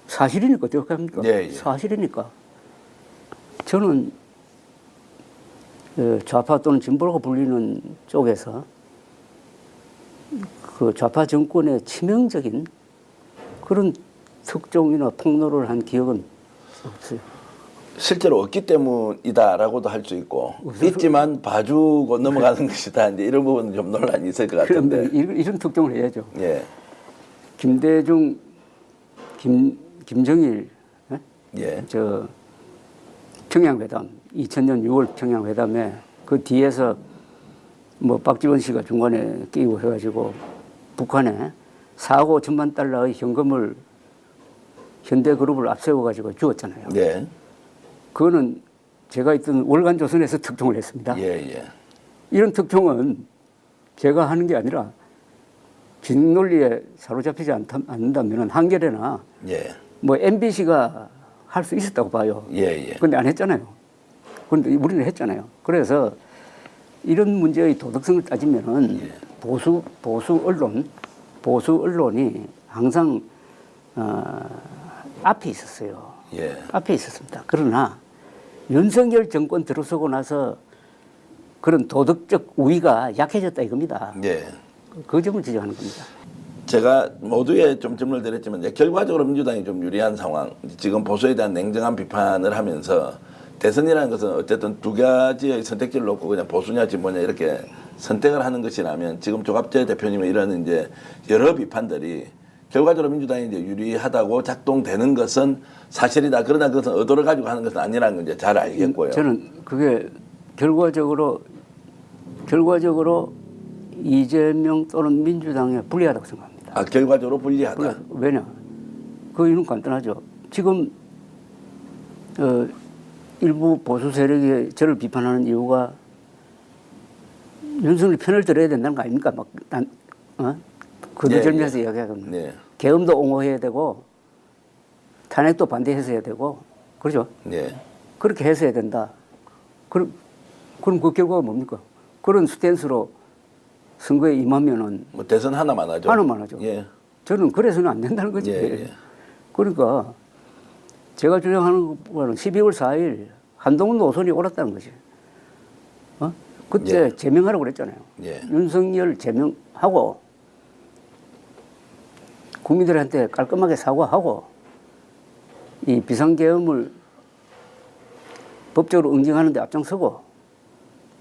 사실이니까 어떻게 합니까? 예, 예. 사실이니까. 저는 좌파 또는 진보라고 불리는 쪽에서 그 좌파 정권의 치명적인 그런 특종이나 폭로를 한 기억은 없어요. 실제로 없기 때문이다라고도 할 수 있고 있지만 봐주고 넘어가는 것이다. 이제 이런 부분은 좀 논란이 있을 것 같은데. 그런데 이런 특종을 해야죠. 예. 김대중, 김정일, 예. 저 평양회담 2000년 6월 평양회담에 그 뒤에서 뭐 박지원 씨가 중간에 끼고 해가지고 북한에 4억 5천만 달러의 현금을 현대그룹을 앞세워가지고 주었잖아요. 예. 그거는 제가 있던 월간조선에서 특종을 했습니다. 예. 예. 이런 특종은 제가 하는 게 아니라 진 논리에 사로잡히지 않는다면 한겨레나 예. 뭐 MBC가 할 수 있었다고 봐요. 예. 예. 근데 안 했잖아요. 그런데 우리는 했잖아요. 그래서 이런 문제의 도덕성을 따지면은 예. 보수 언론이 항상 앞에 있었어요. 예. 앞에 있었습니다. 그러나 윤석열 정권 들어서고 나서 그런 도덕적 우위가 약해졌다 이겁니다. 예. 그 점을 지적하는 겁니다. 제가 모두에 좀 질문을 드렸지만 이제 결과적으로 민주당이 좀 유리한 상황. 지금 보수에 대한 냉정한 비판을 하면서 대선이라는 것은 어쨌든 두 가지의 선택지를 놓고 그냥 보수냐 진보냐 이렇게 선택을 하는 것이라면 지금 조갑재 대표님의 이런 이제 여러 비판들이 결과적으로 민주당이 이제 유리하다고 작동되는 것은 사실이다. 그러나 그것은 의도를 가지고 하는 것은 아니라는 걸 이제 잘 알겠고요. 저는 그게 결과적으로 이재명 또는 민주당에 불리하다고 생각합니다. 아, 결과적으로 불리하다. 왜냐? 그 이유는 간단하죠. 지금 일부 보수 세력이 저를 비판하는 이유가 윤석열 편을 들어야 된다는 거 아닙니까? 거두절미해서 이야기하거든요. 네. 계엄도 옹호해야 되고 탄핵도 반대해서 해야 되고 그렇죠? 네. 그렇게 해서 해야 된다. 그럼 그 결과가 뭡니까? 그런 스탠스로 선거에 임하면은 뭐 대선 하나만 하죠. 하나만 하죠. 예. 저는 그래서는 안 된다는 거지. 예. 그러니까 제가 주장하는 거는 12월 4일 한동훈 노선이 옳았다는 거지. 그때 예. 제명하라고 그랬잖아요. 예. 윤석열 제명하고 국민들한테 깔끔하게 사과하고 이 비상계엄을 법적으로 응징하는 데 앞장서고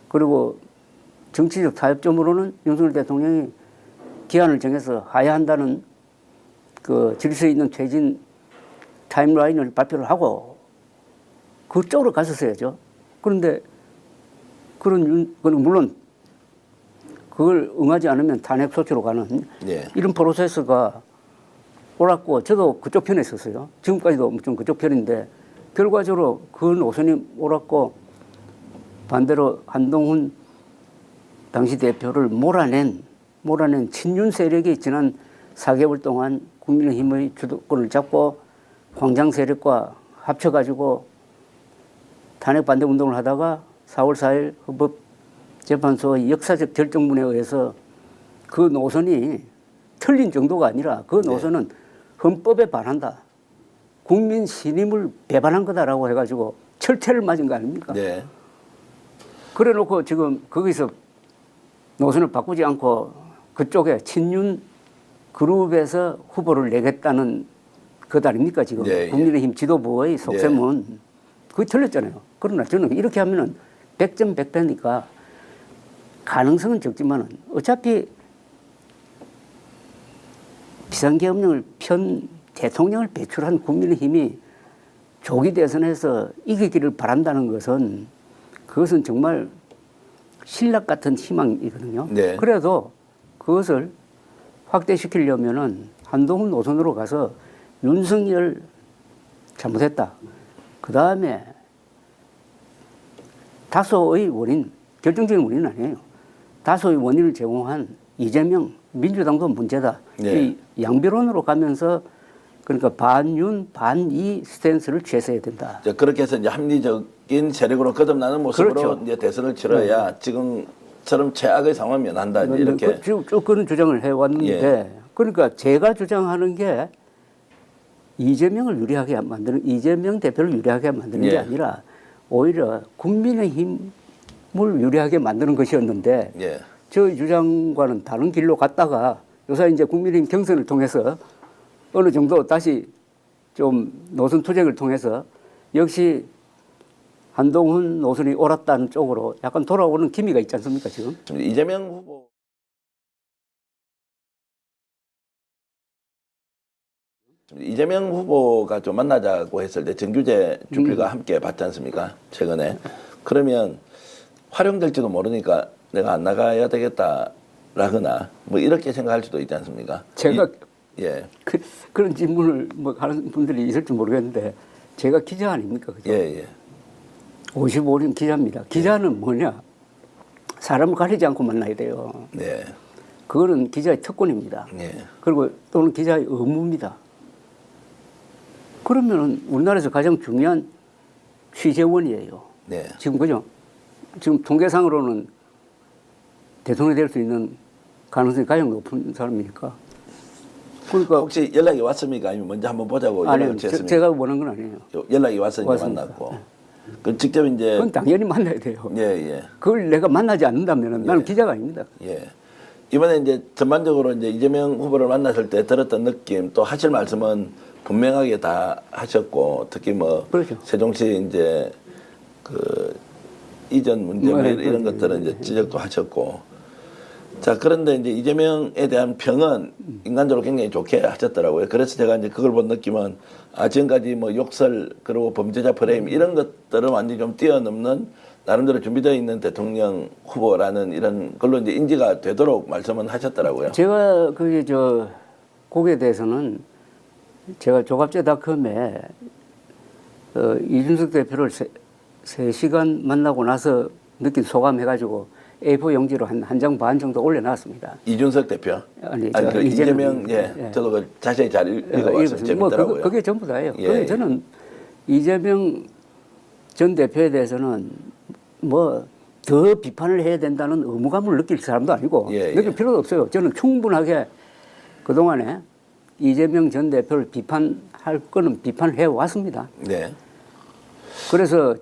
그리고 정치적 타협점으로는 윤석열 대통령이 기한을 정해서 하야한다는 그 질서에 있는 퇴진 타임라인을 발표를 하고 그쪽으로 갔었어야죠. 그런데 그건 물론 그걸 응하지 않으면 탄핵 소추로 가는 예. 이런 프로세스가 옳았고 저도 그쪽 편에 있었어요. 지금까지도 좀 그쪽 편인데 결과적으로 그 노선이 옳았고 반대로 한동훈 당시 대표를 몰아낸 친윤 세력이 지난 4개월 동안 국민의힘의 주도권을 잡고 광장 세력과 합쳐가지고 탄핵 반대 운동을 하다가 4월 4일 헌법재판소의 역사적 결정문에 의해서 그 노선이 틀린 정도가 아니라 그 노선은 헌법에 반한다. 국민 신임을 배반한 거다라고 해가지고 철퇴를 맞은 거 아닙니까? 네. 그래 놓고 지금 거기서 노선을 바꾸지 않고 그쪽에 친윤 그룹에서 후보를 내겠다는 것 아닙니까 지금 예. 국민의힘 지도부의 속셈은 그게 틀렸잖아요. 그러나 저는 이렇게 하면은 100점 100패니까 가능성은 적지만은 어차피 비상계엄령을 대통령을 배출한 국민의힘이 조기 대선에서 이기기를 바란다는 것은 그것은 정말 신락 같은 희망이거든요. 네. 그래도 그것을 확대시키려면은 한동훈 노선으로 가서 윤석열 잘못했다. 그 다음에 다소의 원인, 결정적인 원인은 아니에요. 다소의 원인을 제공한 이재명 민주당도 문제다. 네. 이 양비론으로 가면서 그러니까 반윤 반이 스탠스를 취했어야 된다. 이제 그렇게 해서 이제 합리적인 세력으로 거듭나는 모습으로 그렇죠. 이제 대선을 치러야 지금처럼 최악의 상황을 면한다. 이제 이렇게. 쭉 그런 주장을 해왔는데 예. 그러니까 제가 주장하는 게 이재명을 유리하게 만드는 이재명 대표를 유리하게 만드는 예. 게 아니라 오히려 국민의힘을 유리하게 만드는 것이었는데 예. 저 주장과는 다른 길로 갔다가 요새 이제 국민의힘 경선을 통해서 어느 정도 다시 좀 노선 투쟁을 통해서 역시 한동훈 노선이 옳았다는 쪽으로 약간 돌아오는 기미가 있지 않습니까 지금? 이재명 후보가 좀 만나자고 했을 때 정규재 주필과 함께 봤지 않습니까? 최근에. 그러면 활용될지도 모르니까 내가 안 나가야 되겠다라거나 뭐 이렇게 생각할 수도 있지 않습니까? 제가 예. 그런 질문을 뭐 하는 분들이 있을지 모르겠는데 제가 기자 아닙니까? 그죠? 예, 예. 55년 기자입니다. 기자는 뭐냐? 사람을 가리지 않고 만나야 돼요. 네. 그거는 기자의 특권입니다. 예. 그리고 또는 기자의 의무입니다. 그러면은 우리나라에서 가장 중요한 취재원이에요. 네. 지금 그죠? 지금 통계상으로는 대통령이 될 수 있는 가능성이 가장 높은 사람이니까. 그러니까 혹시 연락이 왔습니까? 아니면 먼저 한번 보자고 연락을 아니요, 주셨습니까? 제가 원한 건 아니에요. 연락이 와서 이제 왔습니다. 만났고. 그 직접 이제 그건 당연히 만나야 돼요. 예, 예. 그걸 내가 만나지 않는다면 나는 기자가 아닙니다. 예. 이번에 이제 전반적으로 이제 이재명 후보를 만났을 때 들었던 느낌 또 하실 말씀은 분명하게 다 하셨고 특히 뭐 그렇죠. 세종시 이제 그 이전 문제 뭐 네, 이런 그렇죠. 것들은 이제 지적도 하셨고 자 그런데 이제 이재명에 대한 평은 인간적으로 굉장히 좋게 하셨더라고요. 그래서 제가 이제 그걸 본 느낌은 아 지금까지 뭐 욕설 그리고 범죄자 프레임 이런 것들은 완전히 좀 뛰어넘는 나름대로 준비되어 있는 대통령 후보라는 이런 걸로 이제 인지가 되도록 말씀은 하셨더라고요. 제가 그게 거기에 대해서는 제가 조갑제닷컴에 이준석 대표를 3시간 만나고 나서 느낀 소감 해가지고 A4 용지로 한 장 반 정도 올려놨습니다. 이준석 대표? 아니, 그 이재명, 예. 예. 저도 그 자세히 잘 읽어봤어요. 재밌더라고요. 뭐 그게 전부 다예요. 예. 그래서 저는 이재명 전 대표에 대해서는 뭐 더 비판을 해야 된다는 의무감을 느낄 사람도 아니고 예, 느낄 예. 필요도 없어요. 저는 충분하게 그동안에 이재명 전 대표를 비판할 거는 비판을 해왔습니다. 네. 그래서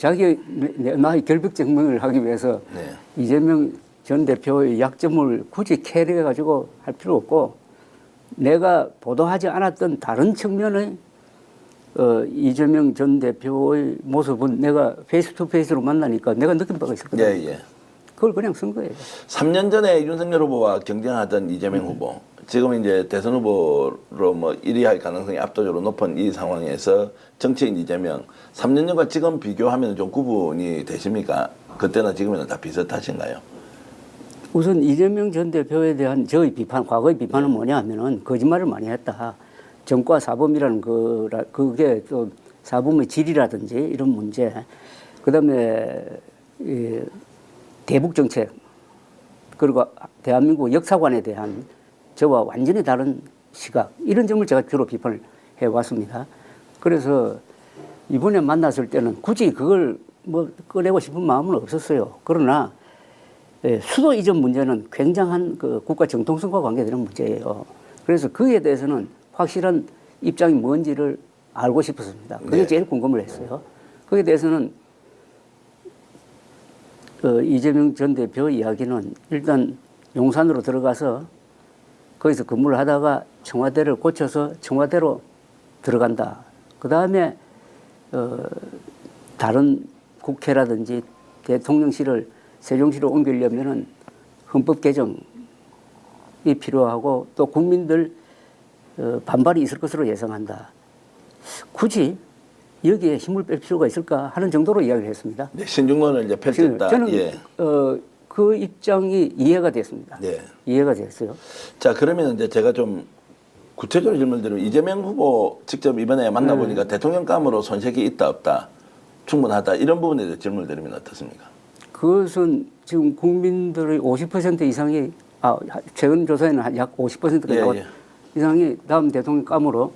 나의 결벽 증명을 하기 위해서 네. 이재명 전 대표의 약점을 굳이 캐리해가지고 할 필요 없고 내가 보도하지 않았던 다른 측면의 이재명 전 대표의 모습은 내가 페이스 투 페이스로 만나니까 내가 느낀 바가 있었거든요. 예, 예. 그걸 그냥 쓴 거예요. 3년 전에 윤석열 후보와 경쟁하던 이재명 후보, 지금 이제 대선 후보로 뭐 1위 할 가능성이 압도적으로 높은 이 상황에서 정치인 이재명, 3년 전과 지금 비교하면 좀 구분이 되십니까? 그때나 지금이나 다 비슷하신가요? 우선 이재명 전 대표에 대한 저의 비판, 과거의 비판은 뭐냐 하면은 거짓말을 많이 했다. 정과 사범이라는 그게 또 사범의 질이라든지 이런 문제, 그 다음에 대북 정책, 그리고 대한민국 역사관에 대한 저와 완전히 다른 시각, 이런 점을 제가 주로 비판을 해왔습니다. 그래서 이번에 만났을 때는 굳이 그걸 뭐 꺼내고 싶은 마음은 없었어요. 그러나 수도 이전 문제는 굉장한 그 국가 정통성과 관계되는 문제예요. 그래서 그에 대해서는 확실한 입장이 뭔지를 알고 싶었습니다. 그게 네. 제일 궁금을 했어요. 거기에 대해서는 이재명 전 대표 이야기는 일단 용산으로 들어가서 거기서 근무를 하다가 청와대를 고쳐서 청와대로 들어간다. 그 다음에 다른 국회라든지 대통령실을 세종시로 옮기려면은 헌법 개정이 필요하고 또 국민들 반발이 있을 것으로 예상한다. 굳이 여기에 힘을 뺄 필요가 있을까 하는 정도로 이야기를 했습니다. 네, 신중론을 이제 펼쳤다. 저는 예. 그 입장이 이해가 됐습니다. 네. 이해가 됐어요. 자, 그러면 이제 제가 좀 구체적으로 질문 드리면 이재명 후보 직접 이번에 만나보니까 대통령감으로 손색이 있다 없다 충분하다 이런 부분에 대해 질문을 드리면 어떻습니까? 그것은 지금 국민들의 50% 이상이 최근 조사에는 약 50%가 예. 이상이 다음 대통령감으로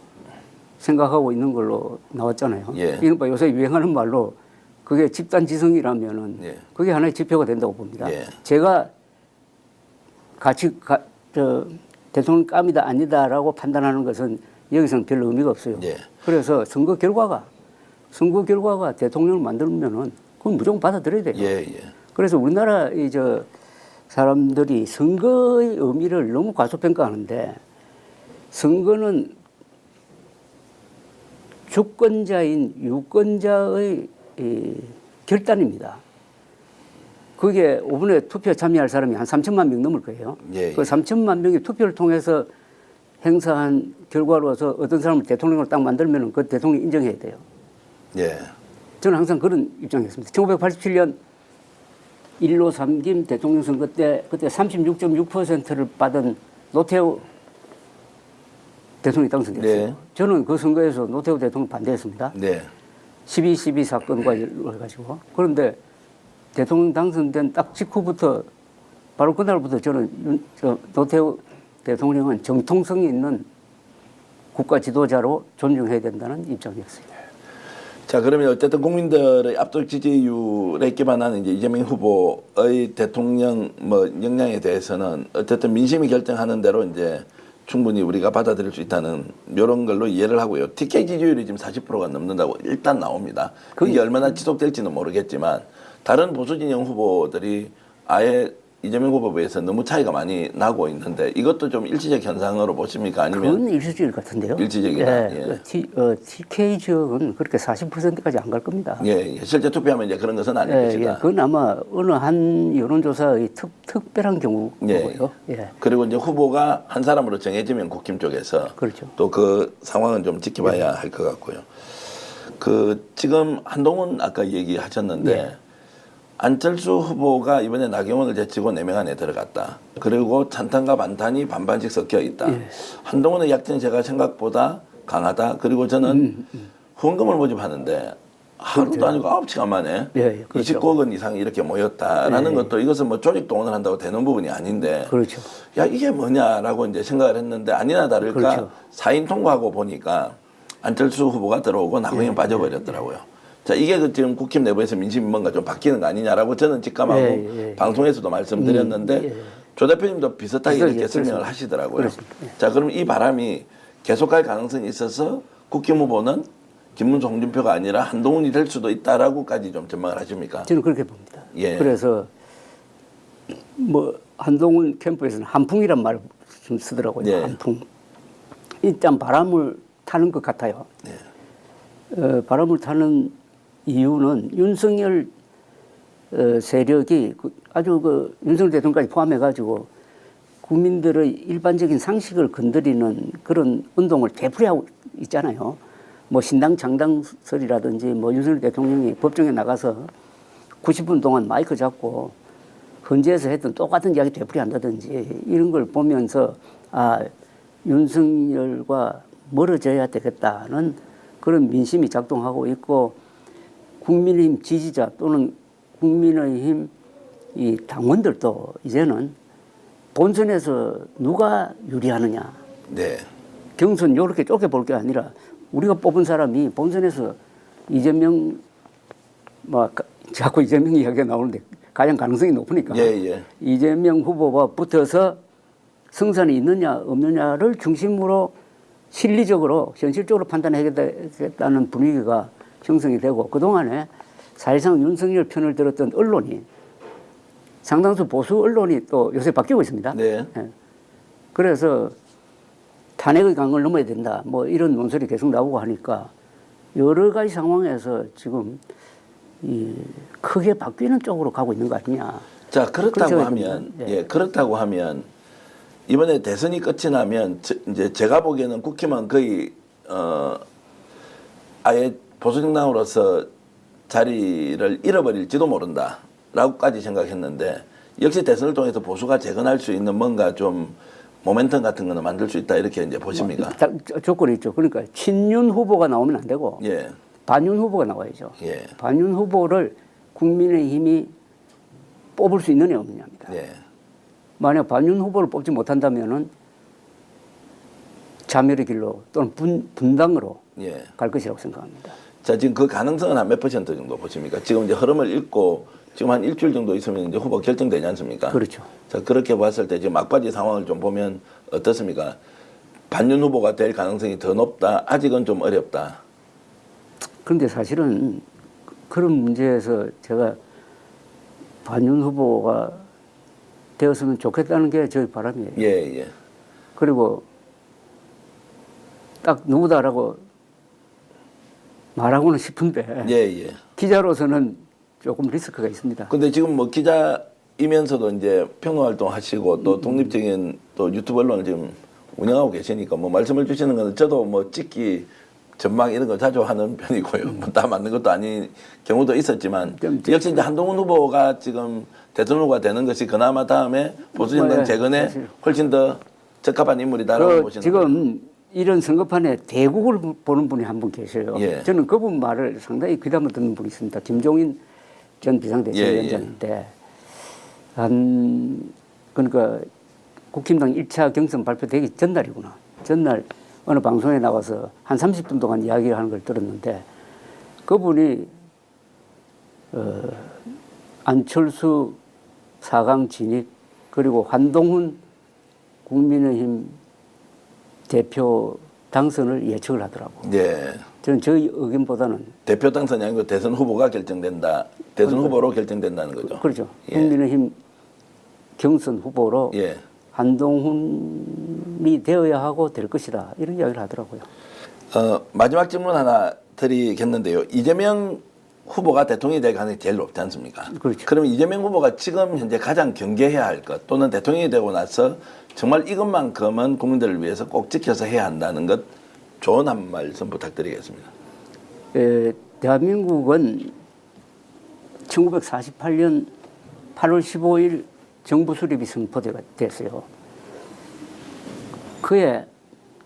생각하고 있는 걸로 나왔잖아요. 예. 이른바 요새 유행하는 말로 그게 집단지성이라면은 예. 그게 하나의 지표가 된다고 봅니다. 예. 제가 대통령감이다 아니다라고 판단하는 것은 여기서는 별 의미가 없어요. 예. 그래서 선거 결과가 대통령을 만들면은 그건 무조건 받아들여야 돼요. 예, 예. 그래서 우리나라 사람들이 선거의 의미를 너무 과소평가하는데 선거는 주권자인 유권자의 결단입니다. 그게 5분에 투표 참여할 사람이 한 3천만 명 넘을 거예요. 예, 예. 그 3천만 명이 투표를 통해서 행사한 결과로서 어떤 사람을 대통령으로 딱 만들면 그 대통령 인정해야 돼요. 예. 저는 항상 그런 입장이었습니다. 1987년 1로 3김 대통령 선거 때 그때 36.6%를 받은 노태우 대통령이 당선됐어요. 네. 저는 그 선거에서 노태우 대통령 반대했습니다. 네. 12.12 사건과 해가지고. 그런데 대통령 당선된 딱 직후부터 바로 그날부터 저는 노태우 대통령은 정통성이 있는 국가 지도자로 존중해야 된다는 입장이었어요. 자, 그러면 어쨌든 국민들의 압도적 지지율에 기반한 이제 이재명 후보의 대통령 역량에 대해서는 어쨌든 민심이 결정하는 대로 이제 충분히 우리가 받아들일 수 있다는 이런 걸로 이해를 하고요. TK 지지율이 지금 40%가 넘는다고 일단 나옵니다. 이게 얼마나 지속될지는 모르겠지만 다른 보수 진영 후보들이 아예 이재명 후보에 비해서 너무 차이가 많이 나고 있는데 이것도 좀 일시적 현상으로 보십니까? 아니면 그건 일시적일 것 같은데요. 일시적이다. 예. 예. TK 지역은 그렇게 40%까지 안 갈 겁니다. 예, 실제 투표하면 이제 그런 것은 아닐 것이다. 그건 아마 어느 한 여론조사의 특별한 경우고요. 예. 그리고 이제 후보가 한 사람으로 정해지면 국힘 쪽에서 그렇죠. 또 그 상황은 좀 지켜봐야 할 것 같고요. 지금 한동훈 아까 얘기하셨는데 안철수 후보가 이번에 나경원을 제치고 4명 안에 들어갔다. 그리고 찬탄과 반탄이 반반씩 섞여 있다. 한동훈의 약점이 제가 생각보다 강하다. 그리고 저는 후원금을 모집하는데 하루도 아니고 9시간 만에 그렇죠. 29억 원 이상 이렇게 모였다라는 것도 이것은 뭐 조직 동원을 한다고 되는 부분이 아닌데 그렇죠. 야 이게 뭐냐라고 이제 생각을 했는데 아니나 다를까 그렇죠. 4인 통과하고 보니까 안철수 후보가 들어오고 나경원 빠져버렸더라고요. 자, 이게 지금 국힘 내부에서 민심이 뭔가 좀 바뀌는 거 아니냐라고 저는 직감하고 방송에서도 말씀드렸는데 조 대표님도 비슷하게 이렇게 설명을 하시더라고요. 자, 그럼 이 바람이 계속할 가능성이 있어서 국힘 후보는 김문수, 홍준표가 아니라 한동훈이 될 수도 있다라고까지 좀 전망을 하십니까? 저는 그렇게 봅니다. 예. 그래서 뭐 한동훈 캠프에서는 한풍이란 말을 좀 쓰더라고요. 예. 한풍. 일단 바람을 타는 것 같아요. 바람을 타는 이유는 윤석열 세력이 아주 윤석열 대통령까지 포함해가지고 국민들의 일반적인 상식을 건드리는 그런 운동을 되풀이하고 있잖아요. 뭐 신당 창당설이라든지 뭐 윤석열 대통령이 법정에 나가서 90분 동안 마이크 잡고 헌재에서 했던 똑같은 이야기 되풀이한다든지 이런 걸 보면서 윤석열과 멀어져야 되겠다는 그런 민심이 작동하고 있고 국민의힘 지지자 또는 국민의힘 이 당원들도 이제는 본선에서 누가 유리하느냐. 네. 경선 이렇게 좁게 볼 게 아니라 우리가 뽑은 사람이 본선에서 이재명 자꾸 이재명 이야기가 나오는데 가장 가능성이 높으니까 이재명 후보와 붙어서 승산이 있느냐 없느냐를 중심으로 실리적으로 현실적으로 판단하겠다는 분위기가 형성이 되고 그동안에 사실상 윤석열 편을 들었던 언론이 상당수 보수 언론이 또 요새 바뀌고 있습니다. 네. 그래서 탄핵의 강을 넘어야 된다. 뭐 이런 논설이 계속 나오고 하니까 여러 가지 상황에서 지금 크게 바뀌는 쪽으로 가고 있는 거 아니냐. 자, 그렇다고 하면 그렇다고 하면 이번에 대선이 끝이 나면 이제 제가 보기에는 국힘은 거의 아예 보수정당으로서 자리를 잃어버릴지도 모른다라고까지 생각했는데 역시 대선을 통해서 보수가 재건할 수 있는 뭔가 좀 모멘텀 같은 거는 만들 수 있다 이렇게 이제 보십니까? 조건이 있죠. 그러니까 친윤 후보가 나오면 안 되고 예, 반윤 후보가 나와야죠. 예, 반윤 후보를 국민의힘이 뽑을 수 있느냐 없느냐입니다. 예, 만약 반윤 후보를 뽑지 못한다면은 자멸의 길로 또는 분당으로 예. 갈 것이라고 생각합니다. 자, 지금 그 가능성은 한 몇 퍼센트 정도 보십니까? 지금 이제 흐름을 읽고 지금 한 일주일 정도 있으면 이제 후보 결정되지 않습니까? 그렇죠. 자, 그렇게 봤을 때 지금 막바지 상황을 좀 보면 어떻습니까? 반윤 후보가 될 가능성이 더 높다. 아직은 좀 어렵다. 그런데 사실은 그런 문제에서 제가 반윤 후보가 되었으면 좋겠다는 게 저희 바람이에요. 예, 예. 그리고 딱 누구다라고 말하고는 싶은데 예, 예. 기자로서는 조금 리스크가 있습니다. 근데 지금 뭐 기자이면서도 이제 평론 활동 하시고 또 독립적인 또 유튜브 언론을 지금 운영하고 계시니까 뭐 말씀을 주시는 거는 저도 뭐 찍기 전망 이런 거 자주 하는 편이고요. 뭐 다 맞는 것도 아닌 경우도 있었지만 역시 이제 한동훈 후보가 지금 대통령 후보가 되는 것이 그나마 다음에 보수정당 재건에 사실. 훨씬 더 적합한 인물이다라고 보시는 거예요. 지금 이런 선거판에 대국을 보는 분이 한 분 계셔요. 예. 저는 그분 말을 상당히 귀담아 듣는 분이 있습니다. 김종인 전 비상대책위원장인데 그러니까 국힘당 1차 경선 발표되기 전날이구나. 전날 어느 방송에 나와서 한 30분 동안 이야기를 하는 걸 들었는데 그분이 안철수 4강 진입 그리고 한동훈 국민의힘 대표 당선을 예측을 하더라고요. 예. 저는 저희 의견보다는 대표 당선이 아니고 대선 후보가 결정된다. 대선 후보로 결정된다는 거죠. 그렇죠. 예. 국민의힘 경선 후보로 예. 한동훈이 되어야 하고 될 것이다. 이런 이야기를 하더라고요. 마지막 질문 하나 드리겠는데요. 이재명 후보가 대통령이 될 가능성이 제일 높지 않습니까? 그렇죠. 그러면 이재명 후보가 지금 현재 가장 경계해야 할 것 또는 대통령이 되고 나서 정말 이것만큼은 국민들을 위해서 꼭 지켜서 해야 한다는 것 좋은 한 말씀 부탁드리겠습니다. 대한민국은 1948년 8월 15일 정부 수립이 선포됐어요. 그해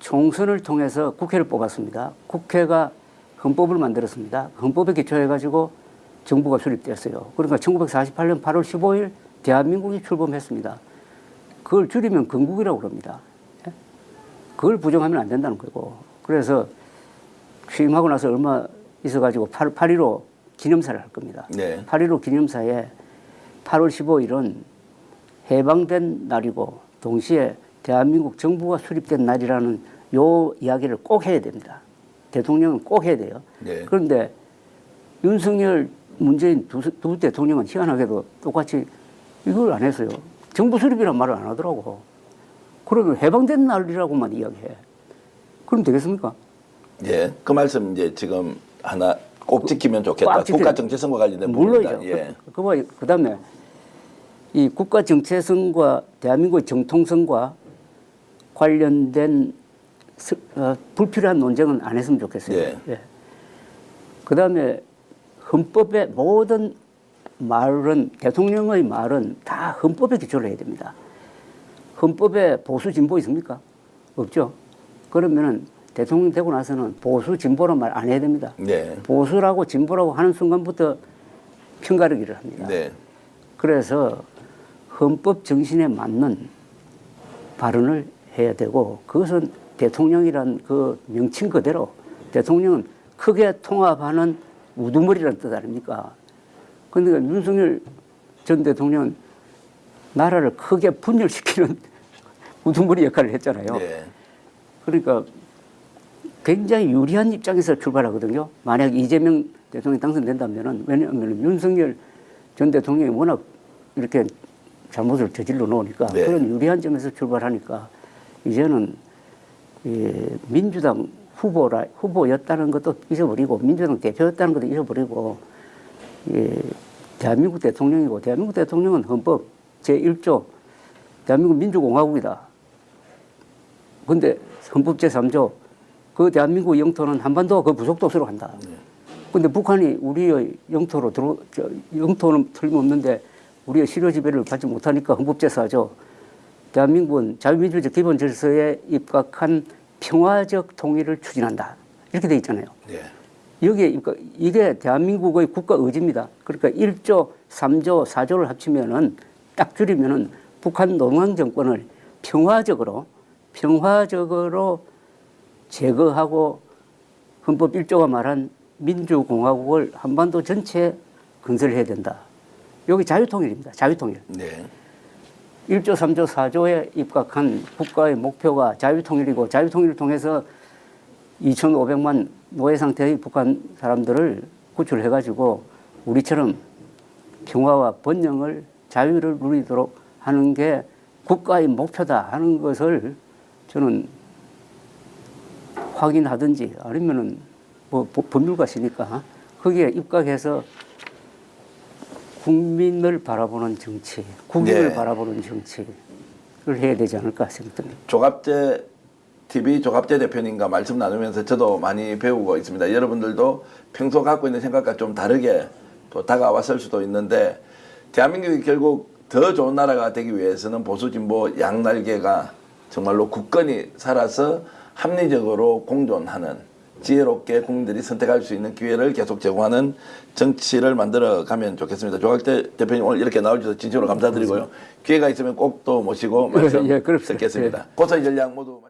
총선을 통해서 국회를 뽑았습니다. 국회가 헌법을 만들었습니다. 헌법에 기초해가지고 정부가 수립됐어요. 그러니까 1948년 8월 15일 대한민국이 출범했습니다. 그걸 줄이면 건국이라고 그럽니다. 그걸 부정하면 안 된다는 거고. 그래서 취임하고 나서 얼마 있어가지고 8.15 기념사를 할 겁니다. 네. 8.15 기념사에 8월 15일은 해방된 날이고 동시에 대한민국 정부가 수립된 날이라는 요 이야기를 꼭 해야 됩니다. 대통령은 꼭 해야 돼요. 네. 그런데 윤석열, 문재인 두 대통령은 희한하게도 똑같이 이걸 안 했어요. 정부 수립이란 말을 안 하더라고. 그러면 해방된 날이라고만 이야기해. 그럼 되겠습니까? 예. 그 말씀 이제 지금 하나 꼭 지키면 좋겠다. 국가 정체성과 관련된 부분입니다. 물론이죠. 예. 그다음에 이 국가 정체성과 대한민국의 정통성과 관련된 불필요한 논쟁은 안 했으면 좋겠어요. 예. 예. 그다음에 헌법의 모든 말은 대통령의 말은 다 헌법에 기초를 해야 됩니다. 헌법에 보수 진보 있습니까? 없죠. 그러면은 대통령 되고 나서는 보수 진보란 말 안 해야 됩니다. 네. 보수라고 진보라고 하는 순간부터 편가르기를 합니다. 네. 그래서 헌법 정신에 맞는 발언을 해야 되고 그것은 대통령이란 그 명칭 그대로 대통령은 크게 통합하는 우두머리라는 뜻 아닙니까? 그런데 윤석열 전 대통령은 나라를 크게 분열시키는 우두머리 역할을 했잖아요. 네. 그러니까 굉장히 유리한 입장에서 출발하거든요. 만약 이재명 대통령이 당선된다면은 왜냐하면 윤석열 전 대통령이 워낙 이렇게 잘못을 저질러 놓으니까 네. 그런 유리한 점에서 출발하니까 이제는 민주당 후보였다는 것도 잊어버리고 민주당 대표였다는 것도 잊어버리고 대한민국 대통령이고 대한민국 대통령은 헌법 제1조 대한민국 민주공화국이다. 근데 헌법 제3조 그 대한민국 영토는 한반도와 그 부속도서로 한다. 근데 북한이 우리의 영토로 영토는 틀림없는데 우리의 실효 지배를 받지 못하니까 헌법 제4조 대한민국은 자유민주주의 기본 질서에 입각한 평화적 통일을 추진한다. 이렇게 돼 있잖아요. 예. 여기에 이게 대한민국의 국가 의지입니다. 그러니까 1조, 3조, 4조를 합치면은 딱 줄이면은 북한 농왕 정권을 평화적으로 제거하고 헌법 1조가 말한 민주공화국을 한반도 전체에 건설해야 된다. 여기 자유통일입니다. 자유통일. 네. 1조, 3조, 4조에 입각한 국가의 목표가 자유통일이고 자유통일을 통해서 2,500만 노예 상태의 북한 사람들을 구출해가지고 우리처럼 평화와 번영을 자유를 누리도록 하는 게 국가의 목표다 하는 것을 저는 확인하든지 아니면은 뭐 법률가시니까 거기에 입각해서 국민을 바라보는 정치, 국익을 네. 바라보는 정치를 해야 되지 않을까 생각됩니다. 조갑재 TV 조갑재 대표님과 말씀 나누면서 저도 많이 배우고 있습니다. 여러분들도 평소 갖고 있는 생각과 좀 다르게 또 다가왔을 수도 있는데 대한민국이 결국 더 좋은 나라가 되기 위해서는 보수 진보 양날개가 정말로 굳건히 살아서 합리적으로 공존하는 지혜롭게 국민들이 선택할 수 있는 기회를 계속 제공하는 정치를 만들어 가면 좋겠습니다. 조갑재 대표님 오늘 이렇게 나와주셔서 진심으로 감사드리고요. 기회가 있으면 꼭 또 모시고 말씀 예, 그렇습니다. 듣겠습니다. 고소의 전략 모두